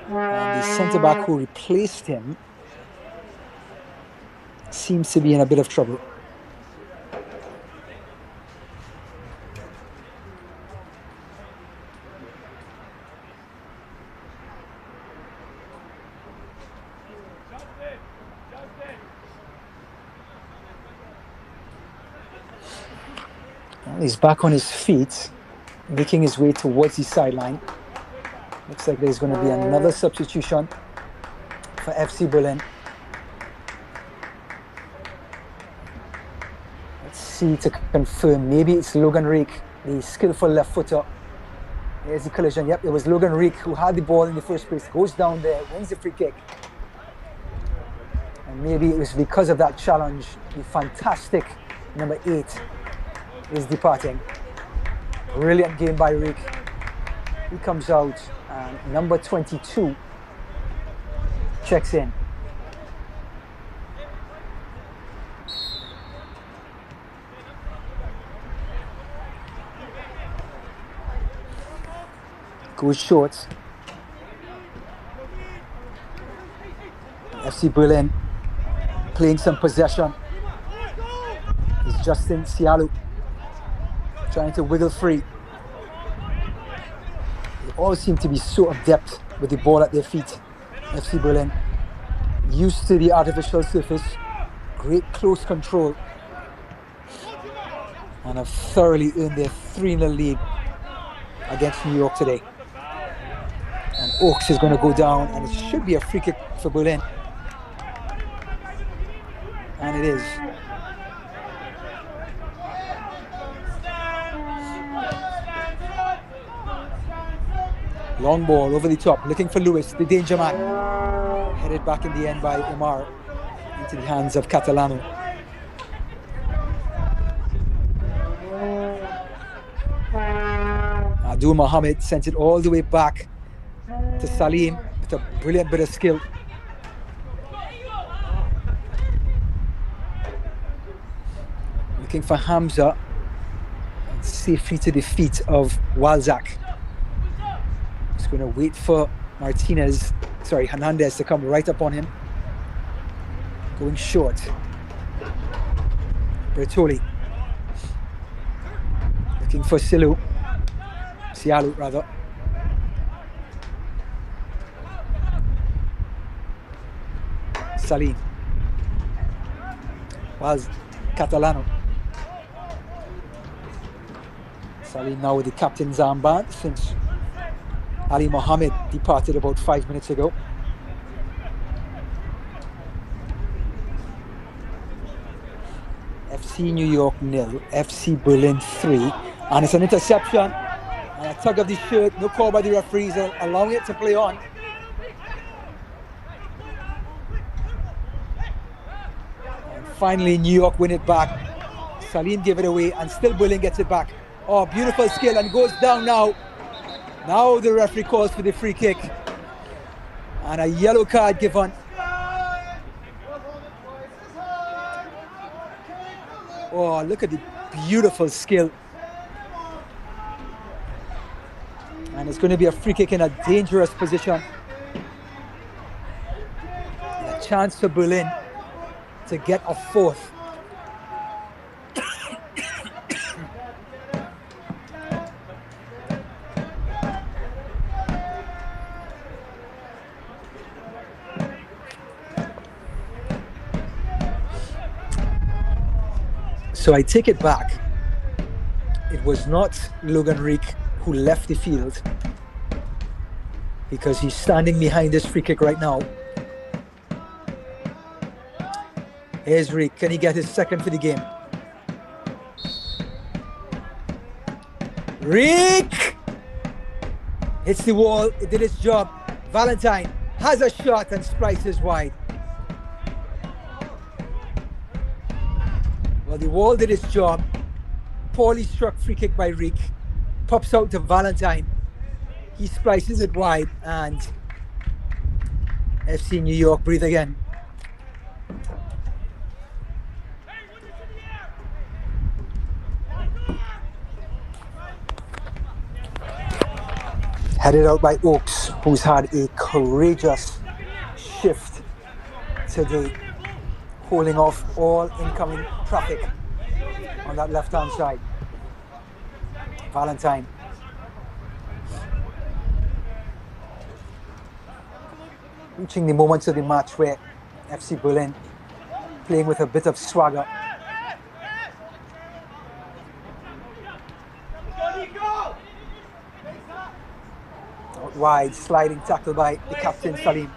And the centre-back who replaced him seems to be in a bit of trouble. He's back on his feet, making his way towards the sideline. Looks like there's going to be another substitution for FC Berlin. Let's see to confirm. Maybe it's Logan Reek, the skillful left footer. There's the collision. Yep, it was Logan Reek who had the ball in the first place. Goes down there, wins the free kick. And maybe it was because of that challenge, the fantastic number 8 is departing. Brilliant game by Reek. He comes out and number 22 checks in. Goes short. FC Berlin playing some possession. It's Justin Sialu trying to wiggle free. They all seem to be so adept with the ball at their feet. FC Berlin, used to the artificial surface, great close control, and have thoroughly earned their 3-0 lead against New York today. And Oaks is going to go down, and it should be a free kick for Berlin. And it is. Long ball over the top, looking for Lewis, the danger man. Headed back in the end by Omar into the hands of Catalano. Adu Mohammed sent it all the way back to Salim with a brilliant bit of skill. Looking for Hamza, safely to the feet of Walzak. Just going to wait for Hernandez to come right up on him. Going short. Bertoli. Looking for Sialu rather. Salim. Was Catalano. Salim now with the captain's armband since Ali Mohammed departed about 5 minutes ago. FC New York 0, FC Berlin 3, and it's an interception and a tug of the shirt. No call by the referees, allowing it to play on. And finally, New York win it back. Salim gave it away, and still Berlin gets it back. Oh, beautiful skill, and goes down now. Now the referee calls for the free kick, and a yellow card given. Oh, look at the beautiful skill. And it's going to be a free kick in a dangerous position. And a chance for Berlin to get a fourth. So I take it back. It was not Logan Reek who left the field, because he's standing behind this free kick right now. Here's Reek. Can he get his second for the game? Reek! Hits the wall. It did its job. Valentine has a shot and splices wide. Well, the wall did its job. Poorly struck free kick by Reek. Pops out to Valentine. He splices it wide, and FC New York breathe again. Headed out by Oaks, who's had a courageous shift today, holding off all incoming traffic on that left-hand side. Valentine. Reaching the moments of the match where FC Berlin playing with a bit of swagger. Wide sliding tackle by the captain, Salim.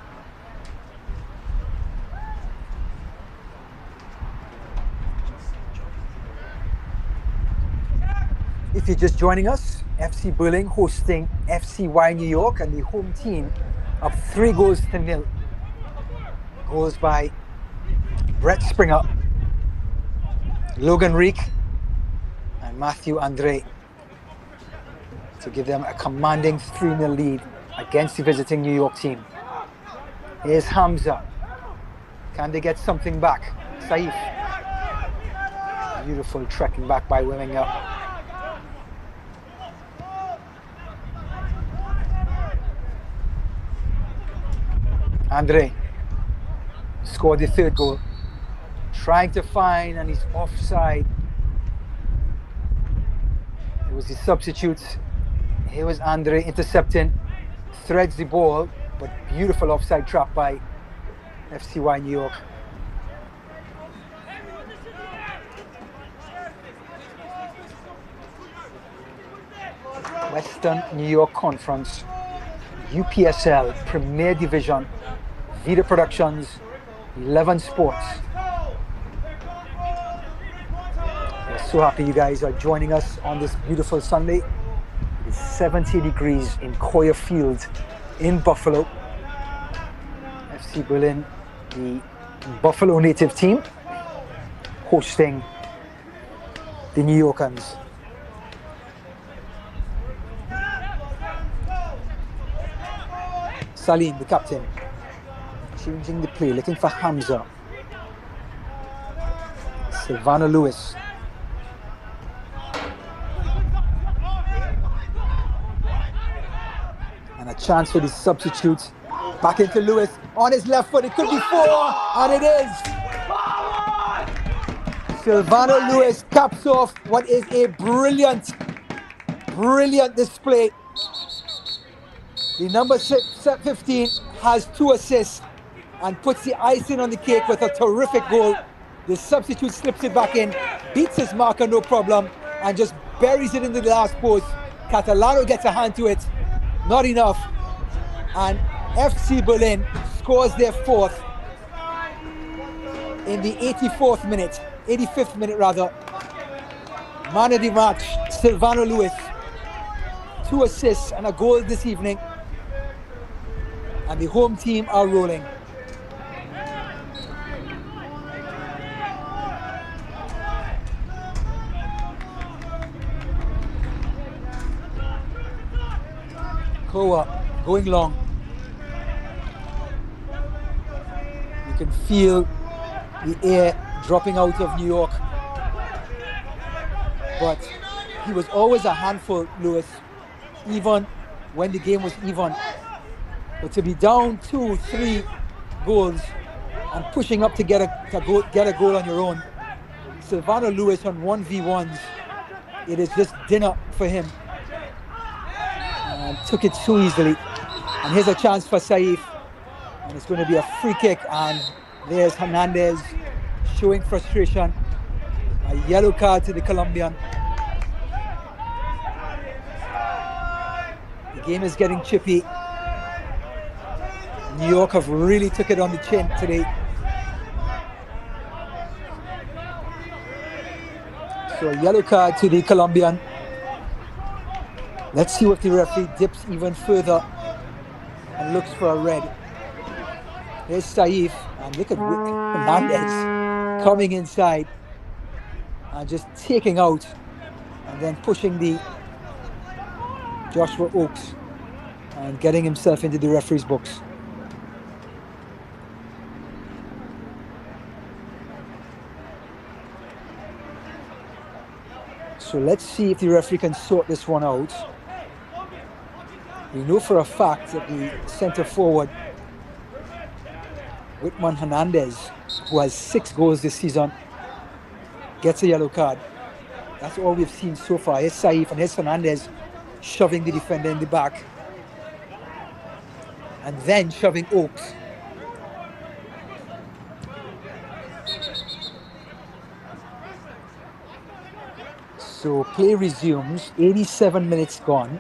If you're just joining us, FC Berlin hosting FCY New York, and the home team up 3-0. Goals by Brett Springer, Logan Reek, and Matthew Andre to give them a commanding 3-0 lead against the visiting New York team. Here's Hamza. Can they get something back? Saif. Beautiful trekking back by Wimminger. Andre scored the third goal. Trying to find, and he's offside. It was the substitutes. Here was Andre intercepting, threads the ball, but beautiful offside trap by FCY New York. Western New York Conference, UPSL, Premier Division, Vida Productions, 11 Sports. We're so happy you guys are joining us on this beautiful Sunday. It is 70 degrees in Coyer Field in Buffalo. FC Berlin, the Buffalo native team, hosting the New Yorkers. Salim, the captain, changing the play, looking for Hamza. Silvano Lewis. And a chance for the substitute. Back into Lewis on his left foot. It could be 4, and it is. Silvano Lewis caps off what is a brilliant display. The number 15 has 2 assists and puts the icing on the cake with a terrific goal. The substitute slips it back in, beats his marker no problem, and just buries it into the last post. Catalano gets a hand to it, not enough. And FC Berlin scores their 4th in the 85th minute rather. Man of the match, Silvano Lewis. 2 assists and a goal this evening. And the home team are rolling. Koa going long. You can feel the air dropping out of New York. But he was always a handful, Lewis, even when the game was even. But to be down 2-3 goals and pushing up to get a goal on your own, Silvano Lewis on 1v1s, it is just dinner for him. And took it so easily. And here's a chance for Saif, and it's going to be a free kick, and there's Hernandez showing frustration. A yellow card to the Colombian. The game is getting chippy. New York have really took it on the chin today. So a yellow card to the Colombian. Let's see if the referee dips even further and looks for a red. Here's Saif, and look at Hernandez coming inside and just taking out and then pushing the Joshua Oakes and getting himself into the referee's box. So let's see if the referee can sort this one out. We know for a fact that the centre forward, Whitman Hernandez, who has 6 goals this season, gets a yellow card. That's all we've seen so far. Here's Saif and here's Hernandez shoving the defender in the back. And then shoving Oakes. So play resumes, 87 minutes gone.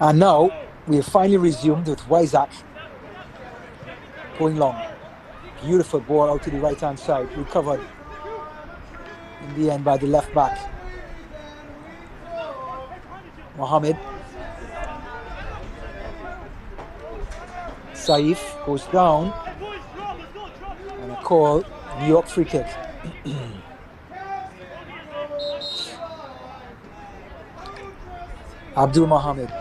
And now we have finally resumed with Wyzak going long. Beautiful ball out to the right hand side, recovered in the end by the left back Mohammed. Saif goes down and a call, New York free kick. Abdul Mohammed.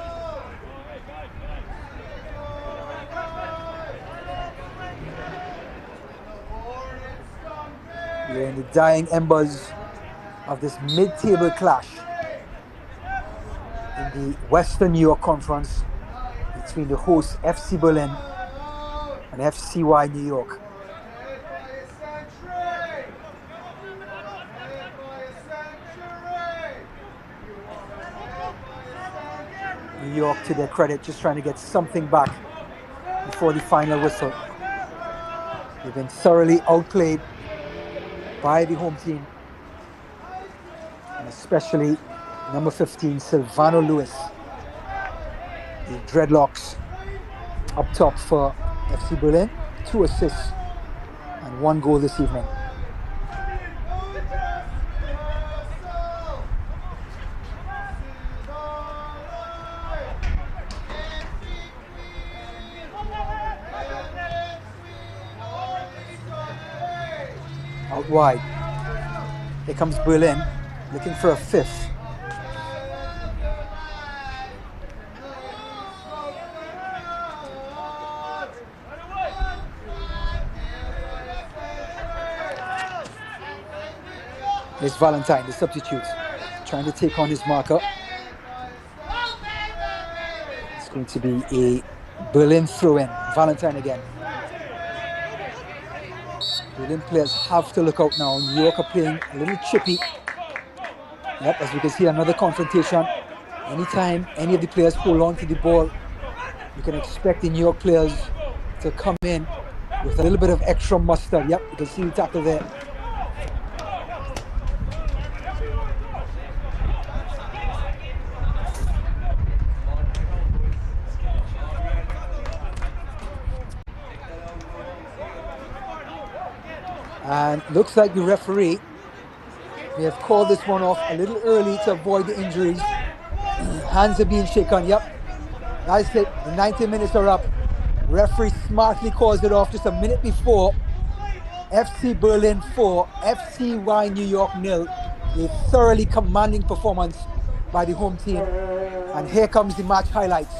We're in the dying embers of this mid-table clash in the Western New York Conference between the hosts FC Berlin and FCY New York. New York, to their credit, just trying to get something back before the final whistle. They've been thoroughly outplayed by the home team, and especially number 15, Silvano Lewis. The Dreadlocks up top for FC Berlin, 2 assists and 1 goal this evening. Out wide. Here comes Berlin, looking for a 5th. It's Valentine, the substitute, trying to take on his marker. It's going to be a Berlin throw-in. Valentine again. Berlin players have to look out now. New York are playing a little chippy. Yep, as you can see, another confrontation. Anytime any of the players hold on to the ball, you can expect the New York players to come in with a little bit of extra mustard. Yep, you can see the tackle there. And looks like the referee may have called this one off a little early to avoid the injuries. Hands are being shaken. Yep, that's it. The 90 minutes are up. Referee smartly calls it off just a minute before. FC Berlin 4, FCY New York 0. A thoroughly commanding performance by the home team. And here comes the match highlights.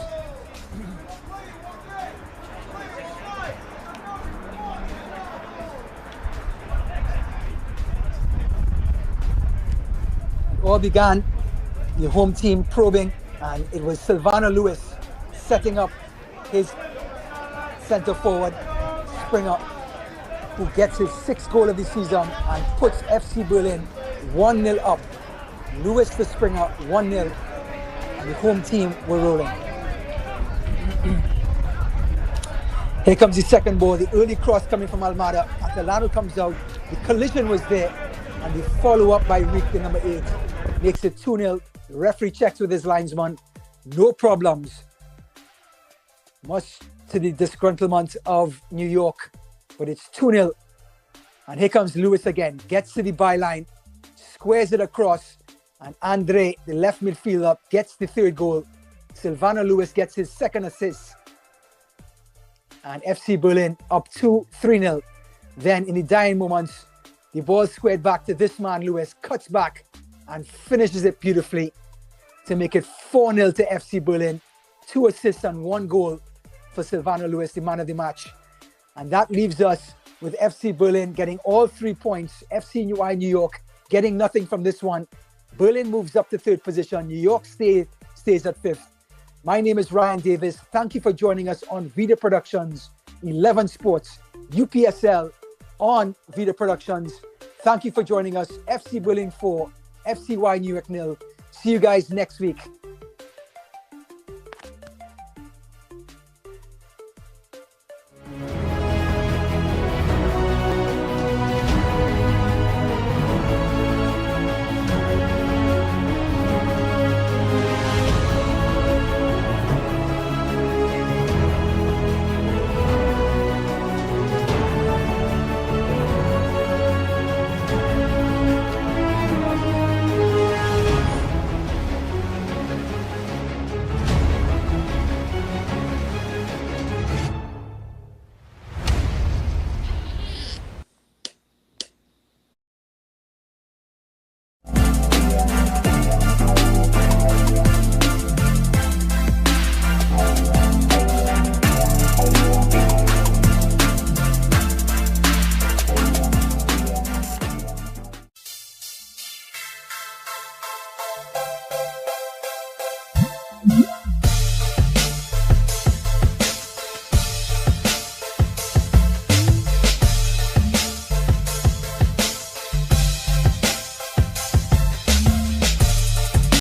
All began the home team probing, and it was Silvano Lewis setting up his centre forward, Springer, who gets his 6th goal of the season and puts FC Berlin 1-0 up. Lewis the Springer, 1-0, and the home team were rolling. Here comes the second ball, the early cross coming from Almada. Atalano comes out, the collision was there, and the follow-up by Rick, the number 8, makes it 2-0. The referee checks with his linesman, no problems. Much to the disgruntlement of New York, but it's 2-0. And here comes Lewis again, gets to the byline, squares it across, and Andre, the left midfielder, gets the 3rd goal. Silvano Lewis gets his 2nd assist. And FC Berlin up 3-0. Then in the dying moments, the ball squared back to this man, Lewis, cuts back and finishes it beautifully to make it 4-0 to FC Berlin. 2 assists and 1 goal for Silvano Lewis, the man of the match. And that leaves us with FC Berlin getting all 3 points. FCY New York getting nothing from this one. Berlin moves up to 3rd position. New York stays at 5th. My name is Ryan Davis. Thank you for joining us on Vida Productions, 11 Sports, UPSL on Vida Productions. Thank you for joining us. FC Berlin 4, FCY New York 0. See you guys next week.